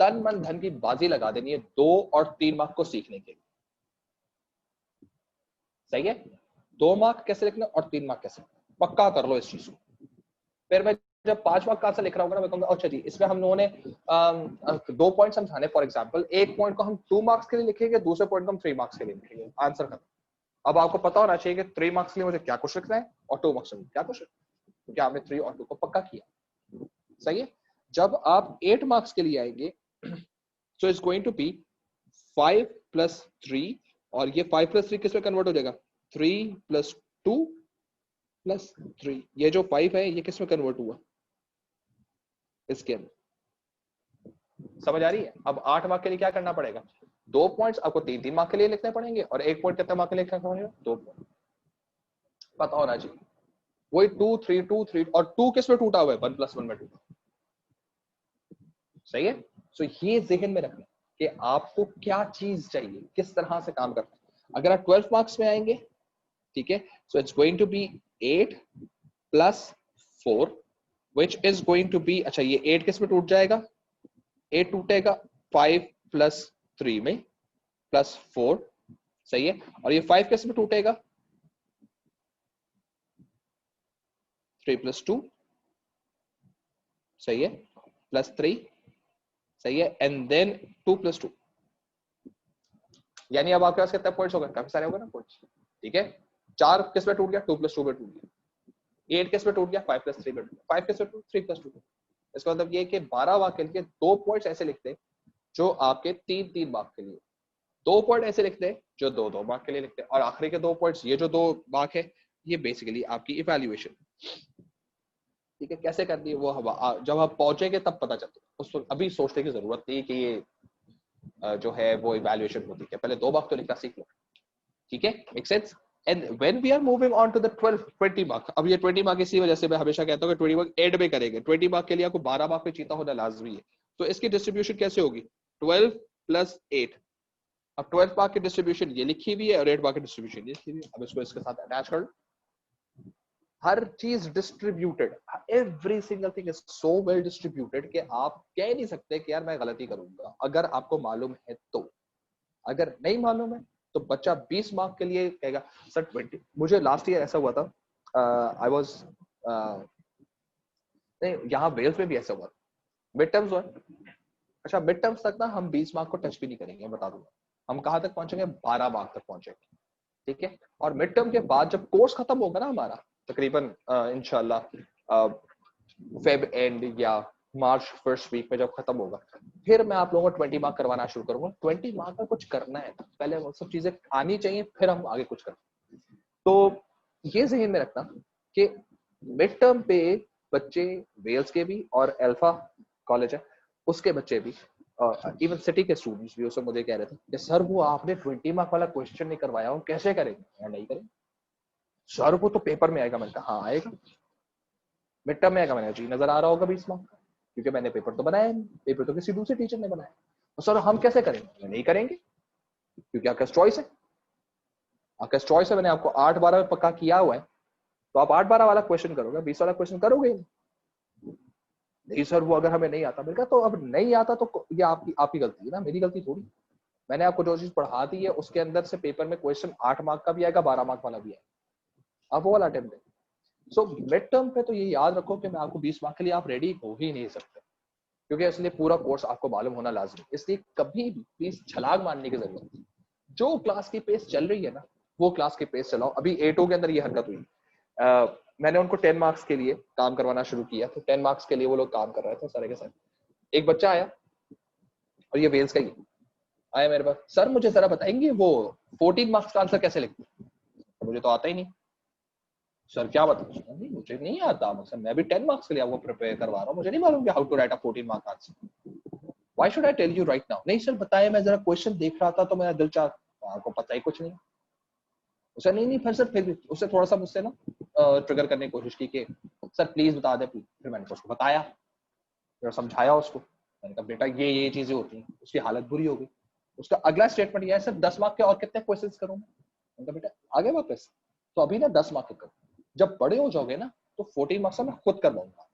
A: तन मन धन की बाजी लगा देनी है 2 और 3 मार्क को सीखने के लिए। सही है, 2 मार्क कैसे लिखना और 3 मार्क कैसे लिखना, पक्का कर लो इस चीज को। फिर मैं जब 5 मार्क का आंसर लिख रहा होगा ना, मैं कहूंगा अच्छा जी इसमें हम लोगों ने 2 पॉइंट समझाने, फॉर एग्जांपल एक पॉइंट को हम 2 मार्क्स के लिए लिखेंगे, दूसरे पॉइंट को हम 3 मार्क्स के लिए लिखेंगे, आंसर खत्म। अब आपको पता होना चाहिए कि 3 मार्क्स के लिए मुझे क्या कुछ लिखना है और 2 मार्क्स के लिए क्या कुछ, क्योंकि आपने 3 और 2 को पक्का किया। सही है। जब आप 8 मार्क्स के लिए आएंगे so it's going to be 5 + 3, और ये 5 + 3 किस में कन्वर्ट हो जाएगा, 3 + 2 + 3। ये जो 5 है ये किस में कन्वर्ट हुआ, इसके अंदर। समझ आ रही है। अब 8 मार्क के लिए क्या करना पड़ेगा, 2 पॉइंट्स आपको 3-3 मार्क के लिए लिखने पड़ेंगे, और 1 पॉइंट कितने मार्क के लिए लिखना पड़ेगा, 2 पॉइंट। पता होना चाहिए। वही 2 3 2 3, और 2 किस में टूटा हुआ है, 1 + 1 में टूटा। सही है। सो ये जहन में रखना कि आपको क्या चीज चाहिए, किस तरह से काम करना है। अगर आप 12 मार्क्स में आएंगे, ठीक है, so it's going to be 8 + 4 which is going to be, अच्छा ये 8 किस में टूट जाएगा, 8 टूटेगा 5 + 3 में +4। सही है। और ये 5 किस में टूटेगा, 3 + 2। सही है, +3। सही है, एंड देन 2 + 2, यानी अब आपके पास कितने पॉइंट्स हो गए, काफी सारे हो गए ना पॉइंट्स। ठीक है। 4 किस में टूट गया, 2 + 2 में टूट गया। 8 किस में टूट गया, 5 + 3 में टूट गया। 5 किस में टूट, 3 + 2। इसका मतलब ये कि 12 मार्क के लिए 2 पॉइंट्स ऐसे लिखते जो आपके 3-3 मार्क के लिए, 2 पॉइंट ऐसे लिखते हैं जो 2-2 मार्क के लिए लिखते हैं, और आखिरी के 2 पॉइंट्स ये जो 2 मार्क है ये बेसिकली आपकी इवैल्यूएशन। ठीक है, कैसे करनी है वो जब आप पहुंचेंगे तब पता चलता है, उस अभी सोचने की जरूरत नहीं कि ये जो है वो इवैल्यूएशन होती है। पहले 2 मार्क तो लिखना सीख लो। ठीक है, make sense. And when we are moving on to the 20 mark, अब ये 20 मार्क इसी वजह से मैं हमेशा कहता हूँ कि 20 मार्क एंड में करेंगे। 20 मार्क के लिए आपको 12 मार्क पे चीता होना लाजमी है। तो इसकी डिस्ट्रीब्यूशन कैसे होगी, 12 + 8। अब 12 मार्क की डिस्ट्रीब्यूशन ये लिखी हुई है और 8 मार्क की डिस्ट्रीब्यूशन ये लिखी हुई है। अब इसको इसके साथ अटैच कर लो। हर चीज distributed, every single thing is so well distributed कि आप कह नहीं सकते कि यार मैं गलती करूंगा, अगर आपको मालूम है तो। अगर नहीं मालूम है तो बच्चा 20 मार्क के लिए कहेगा सर 20। मुझे लास्ट ईयर ऐसा हुआ था, आई वाज नहीं, यहाँ वेल्स में भी ऐसा हुआ, मिड टर्म्स हुआ। अच्छा, मिड टर्म्स तक ना हम 20 मार्क को टच भी नहीं करेंगे, बता दूंगा। हम कहाँ तक पहुंचेंगे, 12 मार्क तक पहुंचेंगे। ठीक है। और मिड टर्म के बाद जब कोर्स खत्म होगा ना हमारा, तकरीबन इंशाल्लाह फेब एंड या मार्च फर्स्ट वीक में जब खत्म होगा, फिर मैं आप लोगों को 20 मार्क करवाना शुरू करूंगा। 20 मार्क में कुछ करना है, पहले वो सब चीजें आनी चाहिए, फिर हम आगे कुछ करें। तो ये जहन में रखना कि मिड टर्म पे बच्चे, वेल्स के भी और अल्फा कॉलेज है उसके बच्चे भी, इवन सिटी के स्टूडेंट्स भी उससे मुझे कह रहे थे कि सर वो आपने 20 मार्क वाला क्वेश्चन नहीं करवाया, वो कैसे करेंगे, मैं नहीं करेंगे सर, वो तो पेपर में आएगा। मैंने कहा हाँ आएगा, मिड टर्म में आएगा। मैंने जी नजर आ रहा होगा 20 मार्क का, क्योंकि मैंने पेपर तो बनाया नहीं, पेपर तो किसी दूसरे टीचर ने बनाया। तो सर हम कैसे करेंगे, नहीं करेंगे, क्योंकि आपका चॉइस है, आपका चॉइस है। मैंने आपको 8-12 में पक्का किया हुआ है, तो आप 8-12 वाला क्वेश्चन करोगे, 20 वाला क्वेश्चन करोगे नहीं। सर वो अगर हमें नहीं आता, मैंने कहा तो अब नहीं आता तो ये आपकी गलती है ना, मेरी गलती थोड़ी। मैंने आपको जो चीज पढ़ा दी है उसके अंदर से पेपर में क्वेश्चन 8 मार्क का भी आएगा, 12 मार्क वाला भी आएगा, आप वो वाला अटेम्प्ट दें। सो मिड टर्म पे तो ये याद रखो कि मैं आपको 20 मार्क के लिए आप रेडी हो ही नहीं सकते, क्योंकि इसलिए पूरा कोर्स आपको मालूम होना लाजमी। इसलिए कभी भी प्लीज छलांग मारने की जरूरत नहीं। जो क्लास की पेस चल रही है ना, वो क्लास की पेस चलाओ। अभी A2 के अंदर ये हरकत हुई, मैंने उनको 10 मार्क्स के लिए काम करवाना शुरू किया, तो 10 मार्क्स के लिए वो लोग काम कर रहे थे सारे के सारे। एक बच्चा आया, और ये वेल्स का ही आया मेरे पास, सर मुझे जरा बताएंगे वो 14 मार्क्स का आंसर कैसे लिखते हैं, तो मुझे तो आता ही नहीं। सर क्या बताऊं, नहीं मुझे नहीं आता, मतलब मैं भी 10 मार्क्स के लिए आपको प्रिपेयर करवा रहा हूँ, मुझे नहीं मालूम कि how to write a 14 mark answer. Why should I tell you right now, नहीं सर बताए, मैं जरा क्वेश्चन देख रहा था तो मेरा दिल चाह, आपको पता ही कुछ नहीं। उसे नहीं नहीं फिर सर, फिर उससे थोड़ा सा मुझसे ना ट्रिगर करने की कोशिश की कि सर प्लीज बता दे प्लीज। फिर मैंने उसको बताया, फिर समझाया उसको, मैंने कहा बेटा ये चीजें होती हैं। उसकी हालत बुरी हो गई। उसका अगला स्टेटमेंट यह है, सर 10 मार्क के और कितने क्वेश्चंस करूं मैंने कहा बेटा आगे वापस, तो अभी ना 10 मार्क के करो, जब बड़े हो जाओगे ना तो 14 मार्क्स मैं खुद करवाऊंगा,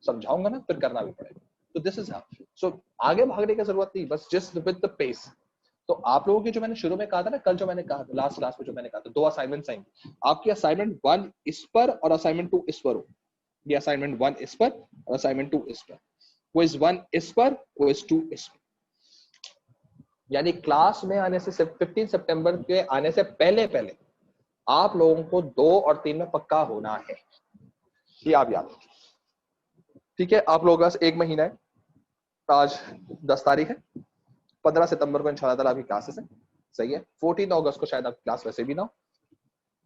A: समझाऊंगा ना, फिर करना भी पड़ेगा। तो दिस इज हाउ। सो आगे भागने की जरूरत नहीं, बस जस्ट विद द पेस। तो आप लोगों की जो मैंने शुरू में कहा था ना, कल जो मैंने कहा था, लास्ट में जो मैंने कहा था, 2 असाइनमेंट्स आएंगे आपकी। असाइनमेंट 1 इस पर और असाइनमेंट 2 इस पर हो। ये असाइनमेंट 1 इस पर और असाइनमेंट 2 इस पर, क्विज 1 इस पर, क्विज 2 इस पर। यानी क्लास में आने से 15 सितंबर के आने से पहले पहले आप लोगों को 2 और 3 में पक्का होना है, ये आप याद रखिए। ठीक है, आप लोगों का 1 महीना है, आज 10 तारीख है, 15 सितंबर को इंशाल्लाह ताला आपकी क्लासेस है, सही है। 14 अगस्त को शायद आपकी क्लास वैसे भी ना हो,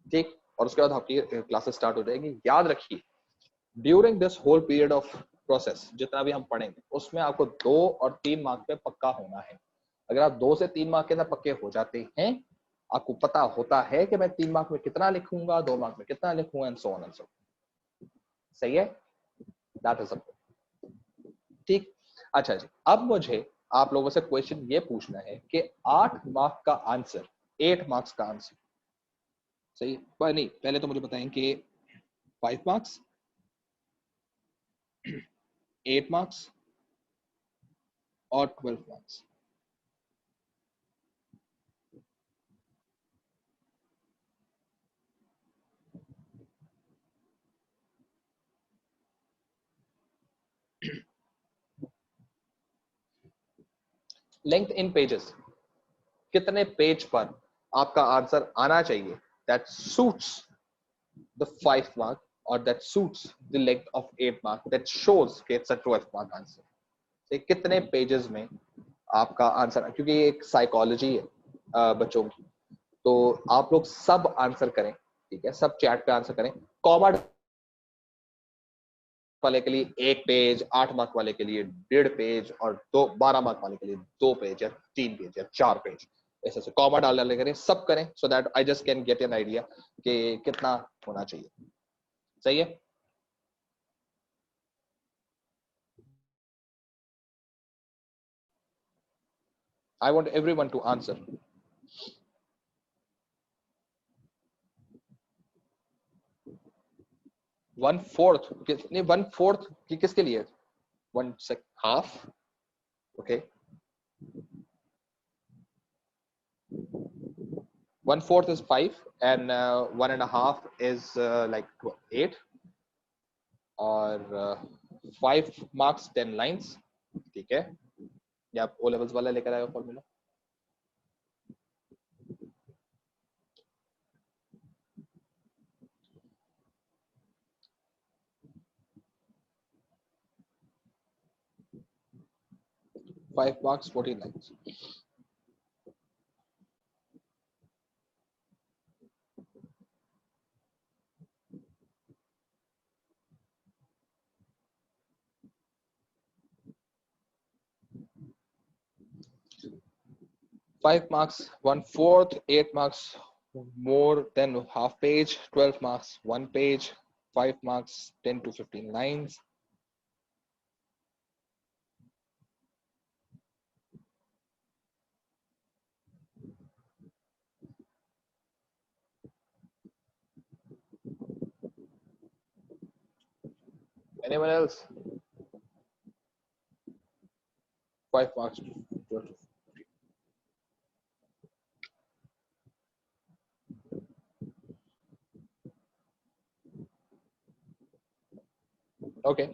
A: ठीक, और उसके बाद आपकी क्लासेस स्टार्ट हो जाएगी। याद रखिए during this whole period of process जितना भी हम पढ़ेंगे उसमें आपको 2 और 3 मार्क पे पक्का होना है। अगर आप 2 से 3 मार्क के अंदर पक्के हो जाते हैं, आपको पता होता है कि मैं 3 मार्क में कितना लिखूंगा, 2 मार्क में कितना लिखूंगा, and so on and so, सही है, दैट इज ठीक। अच्छा जी, अब मुझे आप लोगों से क्वेश्चन ये पूछना है कि 8 मार्क का आंसर, 8 मार्क्स का आंसर, सही पर नहीं, पहले तो मुझे बताएं कि 5 मार्क्स, 8 मार्क्स और 12 मार्क्स। लेंथ इन पेजेस, कितने पेज पर आपका आंसर आना चाहिए दैट सूट्स द 5 मार्क और that suits the length of 8 mark, that shows कि इट्स अ 12 मार्क आंसर। तो कितने पेजेस में आपका आंसर, क्योंकि ये एक साइकोलॉजी है बच्चों की, तो आप लोग सब आंसर करें, ठीक है, सब चैट पे आंसर करें। कॉमा वाले के लिए 1 पेज, 8 मार्क वाले के लिए 1.5 पेज और 12 मार्क वाले के लिए 2 पेज या 3 पेज या 4 पेज, ऐसे से कॉमा डाल करें, सब करें, so that I just can get an idea कि कितना होना चाहिए, सही है। I want everyone to answer. 1/4 कितनी, 1/4 की किसके लिए, 1 sec half, okay, 1/4 is 5 and 1.5 is like 8 और 5 marks 10 lines, ठीक है, ये आप ओ लेवल्स वाला लेकर आए हो formula. Five marks 14 lines. Five marks 1/4, 8 marks more than half page, 12 marks 1 page, 5 marks 10 to 15 lines. Anyone else? 5 marks 12 to 15. Okay.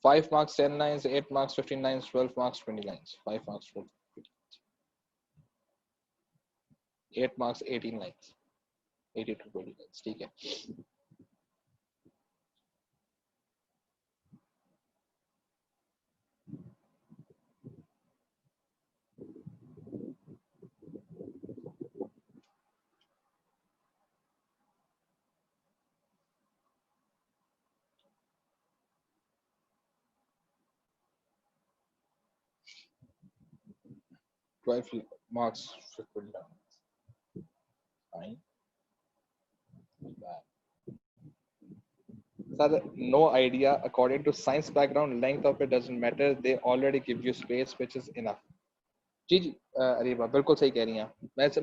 A: 5 marks 10 lines, 8 marks 15 lines, 12 marks 20 lines, 5 marks 14 lines, 8 marks 18 lines, 80 to 20 lines, ठीक है। 12 marks 20 lines. Fine. Sir, no idea. According to science background, length of it doesn't matter. They already give you space, which is enough. जी जी, अरीबा बिल्कुल सही कह रही हैं आप।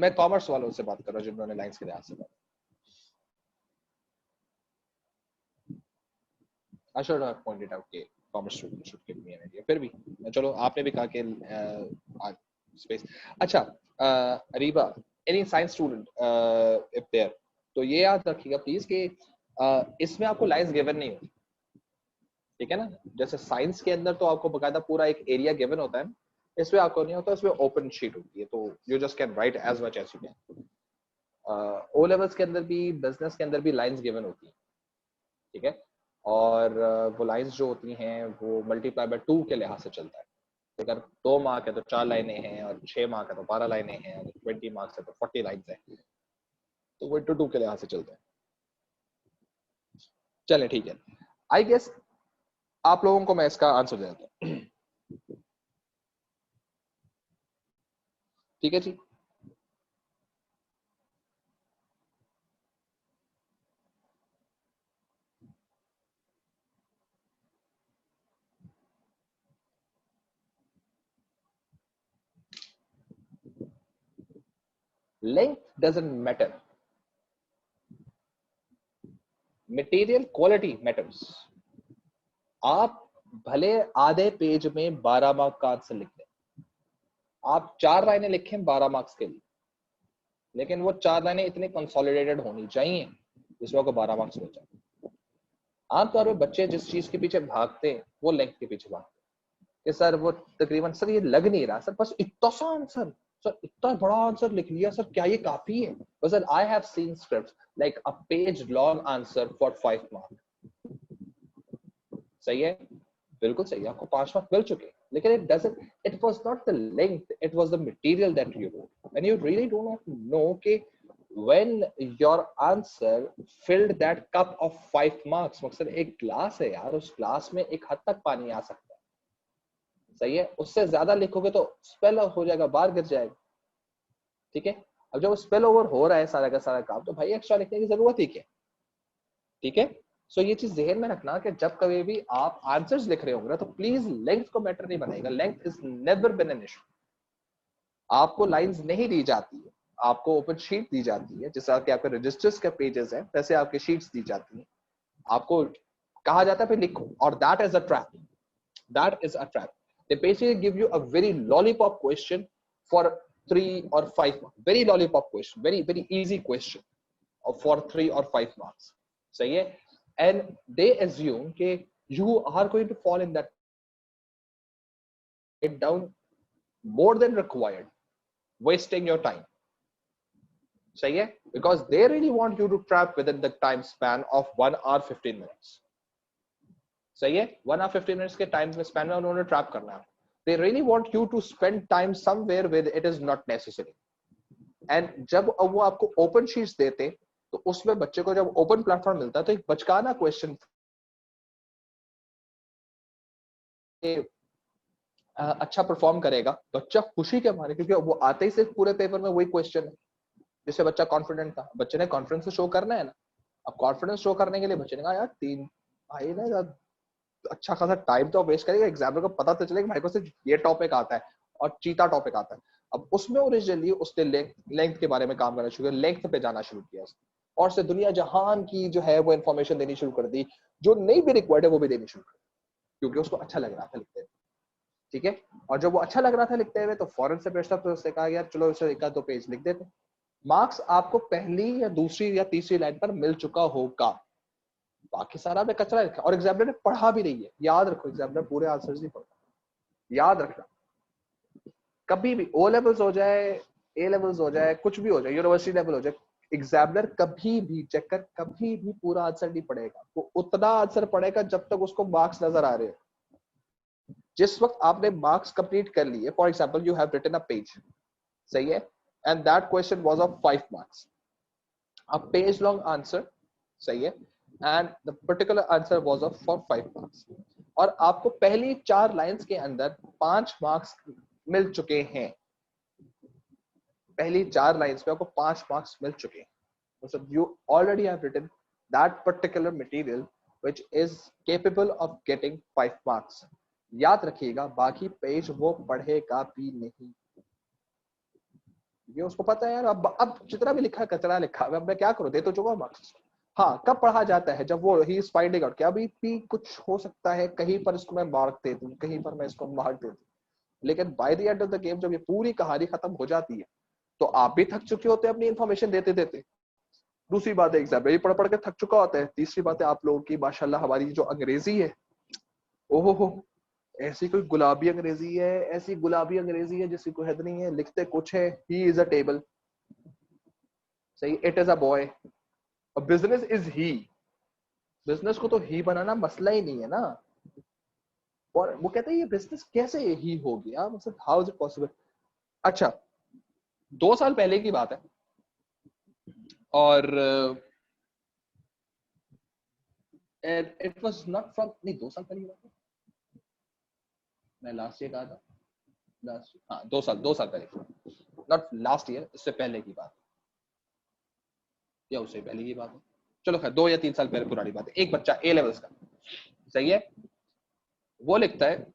A: मैं commerce वालों से बात कर रहा हूँ जिन्होंने लाइंस के लिहाज से बात। I should have pointed out कि commerce student should give me an idea। फिर भी चलो, आपने भी कहा कि स्पेस। अच्छा Areeba, any science student if there, तो ये याद रखिएगा प्लीज कि इसमें आपको लाइंस गिवन नहीं होती, ठीक है ना। जैसे साइंस के अंदर तो आपको बकायदा पूरा एक एरिया गिवन होता है ना, इसमें आपको नहीं होता, इसमें ओपन शीट होती है, तो you just can write as much as you can. O levels के अंदर भी, बिजनेस के अंदर भी लाइंस गिवन होती हैं, ठीक है। और वो लाइंस जो होती हैं वो मल्टीप्लाई बाय 2 के लिहाज से चलता है। अगर 2 मार्क है तो 4 लाइनें हैं, और 6 मार्क है तो 12 लाइनें हैं, और 20 मार्क्स है तो 40 लाइन्स हैं, तो वो इंटू 2 के लिहाज से चलता है। चले ठीक है, आई गेस आप लोगों को मैं इसका आंसर दे देता हूँ। ठीक है जी। Length doesn't matter. Material quality matters. आप भले आधे पेज में 12 मार्क का आंसर लिख दें, आप 4 लाइनें लिखें 12 मार्क्स के लिए, लेकिन वो 4 लाइनें इतनी कंसोलिडेटेड होनी चाहिए जिसमें आपको 12 मार्क्स मिल जाए। आमतौर पर बच्चे जिस चीज के पीछे भागते हैं वो लेंथ के पीछे भागते हैं कि सर वो तकरीबन सर ये लग नहीं रहा, सर बस इतना सा आंसर, सर इतना बड़ा आंसर लिख लिया, सर क्या ये काफी है? बस sir I have seen scripts like a page long answer for 5 mark. सही है, बिल्कुल सही है, आपको 5 मार्क मिल चुके हैं, लेकिन it doesn't, it was not the length, it was the material that you wrote, and you really do not know कि when your answer filled that cup of 5 marks, मकसद एक ग्लास है यार, उस ग्लास में एक हद तक पानी आ सकता है, सही है, उससे ज्यादा लिखोगे तो स्पेल हो जाएगा, बाहर गिर जाएगा, ठीक है। अब जब स्पेल ओवर हो रहा है सारा का सारा काम, तो भाई एक्स्ट्रा लिखने की जरूरत ही क्या, ठीक है। सो ये चीज जहन में रखना कि जब कभी भी आप आंसर्स लिख रहे होंगे ना, तो प्लीज लेंथ को मैटर नहीं बनाएगा, length is never been an issue. आपको लाइंस नहीं दी जाती है, आपको ओपन शीट दी जाती है, जैसे कि आपके रजिस्टर्स के पेजेस हैं वैसे आपकी शीट्स दी जाती हैं, आपको कहा जाता है फिर लिखो, और that is a trap, that is a trap. They basically give you a very lollipop question for 3 or 5 marks, very lollipop question, very very easy question for 3 or 5 marks, सही है। And they assume कि you are going to fall in that, it down more than required, wasting your time, सही है, because they really want you to trap within the time span of 1 hour 15 minutes, सही है। 1 hour 15 minutes के time span में उन्होंने trap करना है, they really want you to spend time somewhere where it is not necessary। and जब वो आपको ओपन शीट्स देते, तो उसमें बच्चे को जब ओपन प्लेटफॉर्म मिलता है तो एक बचकाना क्वेश्चन अच्छा परफॉर्म करेगा बच्चा खुशी के मारे, क्योंकि वो आते ही सिर्फ पूरे पेपर में वही क्वेश्चन है जिससे बच्चा कॉन्फिडेंट था, बच्चे ने कॉन्फिडेंस शो करना है ना। अब कॉन्फिडेंस शो करने के लिए बच्चे ने कहा यार 3 भाई ना यार अच्छा खासा टाइम तो वेस्ट करेगा, एग्जामिनर को पता तो चलेगा भाई को सिर्फ ये टॉपिक आता है और चीता टॉपिक आता है। अब उसमें ओरिजिनली उसने लेंथ के बारे में काम करना शुरू किया, लेंथ पे जाना शुरू किया उसने, और से दुनिया जहान की जो है वो इन्फॉर्मेशन देनी शुरू कर दी, जो नहीं भी रिक्वायर्ड है वो भी देनी शुरू कर दी, क्योंकि उसको अच्छा लग रहा था लिखते हुए, ठीक है। और जब वो अच्छा लग रहा था लिखते हुए तो फौरन से बेस्ट तो उसने कहा यार चलो इसे 1-2 पेज लिख देते। मार्क्स आपको पहली या दूसरी या तीसरी लाइन पर मिल चुका होगा, बाकी सारा में कचरा लिखा, और एग्जामिनर ने पढ़ा भी नहीं है, याद रखो एग्जामिनर पूरे आंसर्स नहीं पढ़ता, याद रखना। कभी भी ओ लेवल्स हो जाए, ए लेवल्स हो जाए, कुछ भी हो जाए, यूनिवर्सिटी लेवल हो जाए, एग्जामिनर कभी भी चेकर कभी भी पूरा आंसर नहीं पढ़ेगा, वो उतना आंसर पढ़ेगा जब तक उसको मार्क्स नजर आ रहे हैं। जिस वक्त आपने मार्क्स कंप्लीट कर लिए, for example you have written a page, सही है, and that question was of 5 marks, a page long answer, सही है, and the particular answer was of for 5 marks, और आपको पहली 4 लाइंस के अंदर 5 मार्क्स मिल चुके हैं, पहली 4 लाइंस पे आपको 5 मार्क्स मिल चुके हैं, मतलब you already have written that particular material which is capable of getting 5 marks। याद रखिएगा बाकी पेज वो पढ़ेगा भी नहीं, ये उसको पता है यार अब जितना भी लिखा है कचरा लिखा है, अब मैं क्या करूं, दे तो चुका मार्क्स। हाँ कब पढ़ा जाता है, जब वो ही इज फाइंडिंग आउट कि अभी भी कुछ हो सकता है, कहीं पर इसको मैं मार्क दे दूं, कहीं पर मैं इसको मार्क दे दूं, लेकिन by the end of the game जब ये पूरी कहानी खत्म हो जाती है तो आप भी थक चुके होते हैं अपनी इन्फॉर्मेशन देते देते, दूसरी बात है एग्जाम में पढ़ पढ़ के थक चुका होता है, तीसरी बात है आप लोगों की माशाल्लाह हमारी जो अंग्रेजी है ओहो, ऐसी कोई गुलाबी अंग्रेजी है, ऐसी गुलाबी अंग्रेजी है जिसकी कोई हद नहीं है, लिखते कुछ है। ही इज अ टेबल, सही, it is a boy, business is he, business को तो ही बनाना मसला ही नहीं है ना। और वो कहते हैं ये बिजनेस कैसे ही हो गया, मतलब हाउ इज इट पॉसिबल। अच्छा, 2 साल पहले की बात है, और इट वाज नॉट फ्रॉम, नहीं 2 साल पहले की बात है, मैं लास्ट ईयर कहा था, लास्ट, हाँ 2 साल पहले, नॉट लास्ट ईयर, इससे पहले की बात, या उससे पहले की बात है, चलो खैर 2 या 3 साल पहले पुरानी बात है। एक बच्चा ए लेवल्स का, सही है, वो लिखता है,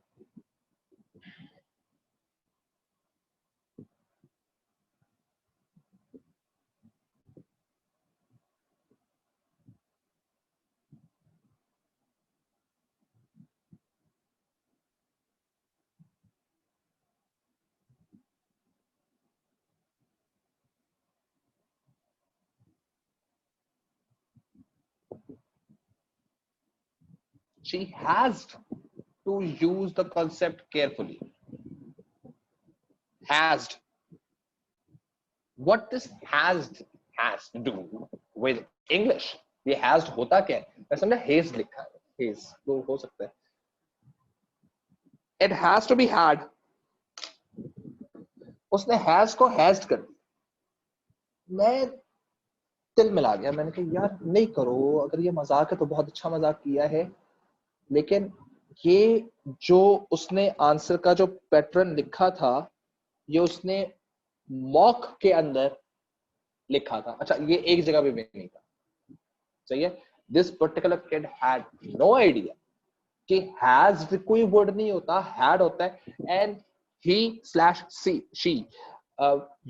A: she has to use the concept carefully. Has, what this has to do with English? ये has होता क्या है? मैं समझा haze लिखा है, haze तो हो सकता है, it has to be had, उसने has को has कर दिया। मैं दिल मिला गया, मैंने कहा यार नहीं करो, अगर ये मजाक है तो बहुत अच्छा मजाक किया है, लेकिन ये जो उसने आंसर का जो पैटर्न लिखा था, ये उसने मॉक के अंदर लिखा था। अच्छा, ये एक जगह भी नहीं था, सही है। This particular kid had no idea कि हैज कोई वर्ड नहीं होता, हैड होता है, and he slash she use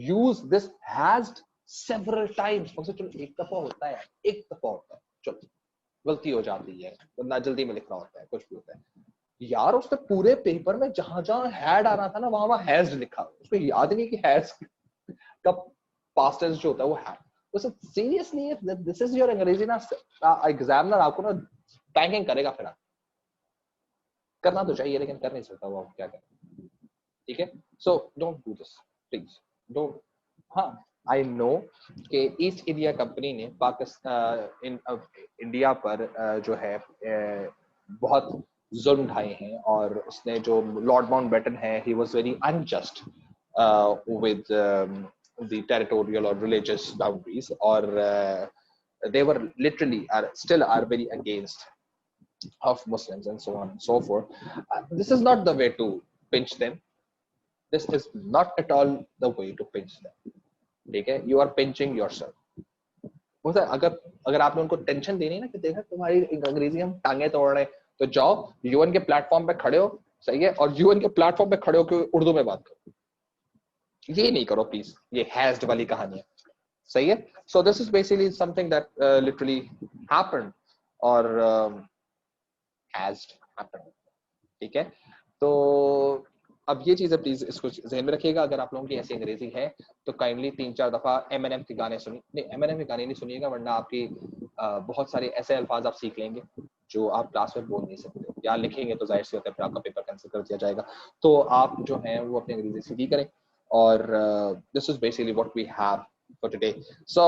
A: this has several सेवरल टाइम्स। चलो एक दफा होता है, एक दफा होता है, चलो गलती हो जाती है, बंदा जल्दी में लिख रहा होता है, कुछ भी होता है। यार उसने पूरे पेपर में जहां जहां हैड आना था ना, वहां वहां हैज लिखा, उसको याद नहीं कि हैज का पास्ट टेंस जो होता है वो हैड। तो सीरियसली दिस इज योर अंग्रेजी ना, एग्जामिनर आपको ना बैंकिंग करेगा, फिर आप करना तो चाहिए लेकिन कर नहीं सकता, वो क्या करें, ठीक है। So don't do this please, don't. हाँ, आई नो कि ईस्ट इंडिया कंपनी ने पाकिस्तान इंडिया पर जो है बहुत जुल्म ढाए हैं, और उसने जो लॉर्ड माउंटबेटन है, he was very unjust with the territorial or religious boundaries, or they were literally are still are very against of Muslims and so on and so forth. This is not the way to pinch them. This is not at all the way to pinch them. ठीक है, you are pinching yourself. होता है, अगर अगर आपने उनको tension देनी है ना कि देखा तुम्हारी अंग्रेजी हम टांगे तोड़ रहे हैं, तो जाओ यूएन के प्लेटफॉर्म पे खड़े हो, सही है, और यूएन के प्लेटफॉर्म पे खड़े होकर उर्दू में बात करो। ये नहीं करो प्लीज, ये हैज्ड वाली कहानी है, सही है। So this is basically something that literally happened, और हैज्ड हैपेंड, ठीक है। तो अब ये चीजें प्लीज इसको ध्यान में रखिएगा। अगर आप लोगों की ऐसी अंग्रेजी है तो काइंडली 3-4 दफा एमएनएम के गाने सुनिए, नहीं एमएनएम के गाने नहीं सुनिएगा, वरना आपकी बहुत सारे ऐसे अल्फाज आप सीख लेंगे जो आप क्लास में बोल नहीं सकते, या लिखेंगे तो जाहिर सी होता है फिर आपका पेपर कैंसिल कर दिया जाएगा। तो आप जो है वो अपनी अंग्रेजी सीधी करें, और this is basically what we have for today. So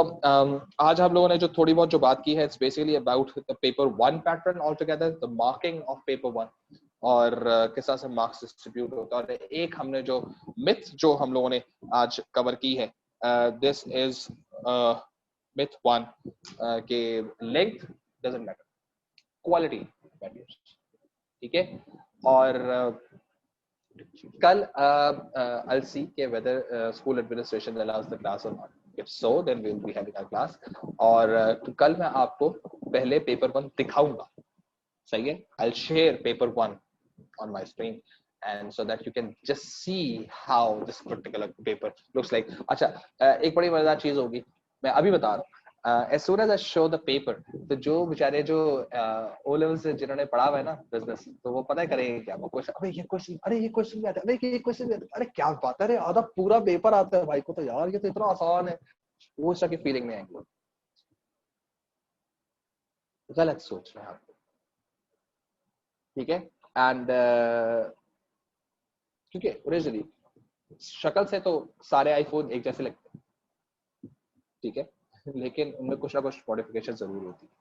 A: आज हम लोगों ने जो थोड़ी बहुत जो बात की है, it's basically about the paper 1 pattern altogether, the marking of paper 1, और किस तरह से मार्क्स डिस्ट्रीब्यूट होता है। और एक हमने जो मिथ जो हम लोगों ने आज कवर की है, दिस इज मिथ 1 के length doesn't matter, quality matters, ठीक है। और कल I'll see कि whether school administration allows the class or not. If so, then we'll be having our class. और कल मैं आपको पहले पेपर 1 दिखाऊंगा, सही है। I'll share paper 1 on my screen, and so that you can just see how this particular paper looks like. अच्छा, एक बड़ी मजेदार चीज होगी, मैं अभी बता रहा हूँ। As soon as I show the paper, तो जो बेचारे जो O level से जिन्होंने पढ़ा हुआ है ना बिजनेस, तो वो पता है करेंगे क्या, वो क्वेश्चन, अरे ये क्वेश्चन, अरे ये क्वेश्चन भी आता है, अरे ये क्वेश्चन भी आता है, अरे क्या बात है, अरे आधा पूरा पेपर आता है भाई को, तो यार ये तो इतना आसान है, वो इस तरह की फीलिंग में आएंगे। गलत सोच रहे हैं आप, ठीक है। एंड क्योंकि ओरिजिनली शक्ल से तो सारे आईफोन एक जैसे लगते हैं, ठीक है, लेकिन उनमें कुछ ना कुछ मॉडिफिकेशन जरूर होती है,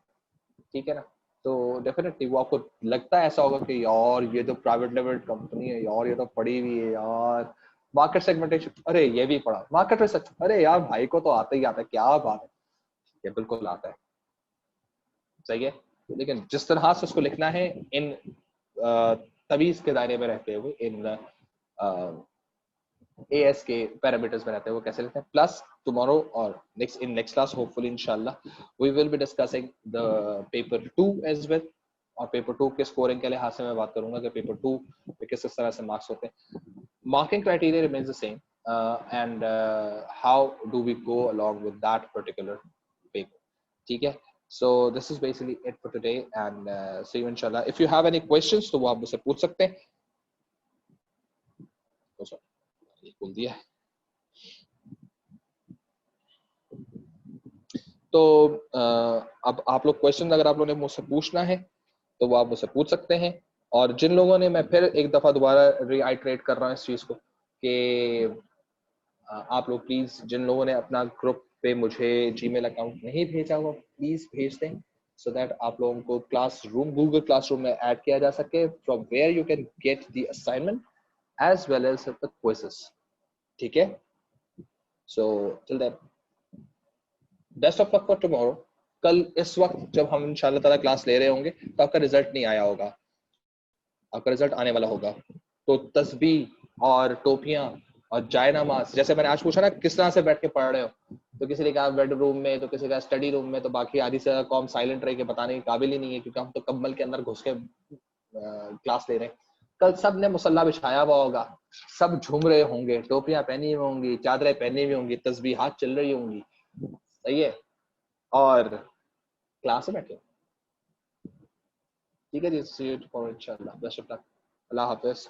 A: ठीक है ना। तो डेफिनेटली वो आपको लगता है ऐसा होगा कि यार ये तो प्राइवेट लेवल कंपनी है यार, ये तो पड़ी हुई है यार, मार्केट सेगमेंटेशन, अरे ये भी पढ़ा, मार्केट रिसर्च, अरे यार भाई को तो आता ही आता है, क्या बात है, ये बिल्कुल आता है, सही है। लेकिन जिस तरह से उसको लिखना है इन तवीज के दायरे में रहते हुए, इन एएस के पैरामीटर्स में रहते हैं, वो कैसे लिखते हैं। प्लस टुमारो और नेक्स्ट क्लास होपफुली इंशाल्लाह we will be discussing the paper 2 as well, और पेपर 2 के स्कोरिंग के लिहाज से मैं बात करूंगा कि पेपर 2 पे किस तरह से मार्क्स होते हैं। Marking criteria remains the same, and how do we go along with that particular paper, ठीक है। So this is basically it for today, and see you inshallah. If you have any questions तो वो आप मुझसे पूछ सकते हैं। तो सर बोल दिया है। तो अब आप लोग क्वेश्चन अगर आप लोगों ने मुझसे पूछना है तो वो आप मुझसे पूछ सकते हैं। और जिन लोगों ने, मैं फिर एक दफा दोबारा रिआइट्रेट कर रहा हूँ इस चीज को कि आप लोग प्लीज, जिन लोगों ने अपना ग्रुप पे मुझे जीमेल अकाउंट नहीं भेजा हुआ प्लीज भेज दें, सो दैट आप लोगों को क्लासरूम, गूगल क्लासरूम में ऐड किया जा सके, from where you can get the assignment as well as the quizzes, ठीक है। So till then best of luck for tomorrow. कल इस वक्त जब हम इंशाल्लाह ताला क्लास ले रहे होंगे तो आपका रिजल्ट नहीं आया होगा, आपका रिजल्ट आने वाला होगा। तो तस्बीह और टोपियां और जायनामाज, जैसे मैंने आज पूछा ना किस तरह से बैठ के पढ़ रहे हो, तो किसी ने कहा बेडरूम में, तो किसी का स्टडी रूम में, तो बाकी आधी से ज्यादा कौम साइलेंट रह के बताने के काबिल ही नहीं है, क्योंकि हम तो कम्बल के अंदर घुस के क्लास ले रहे हैं। कल सब ने मुसल्ला बिछाया हुआ होगा, सब झूम रहे होंगे, टोपियां पहनी हुई होंगी, चादरें पहनी हुई होंगी, तस्बीहात चल रही होंगी, सही है, और क्लास में बैठे, ठीक है जी। सी यू टुमारो इंशाल्लाह, best of luck, Allah Hafiz.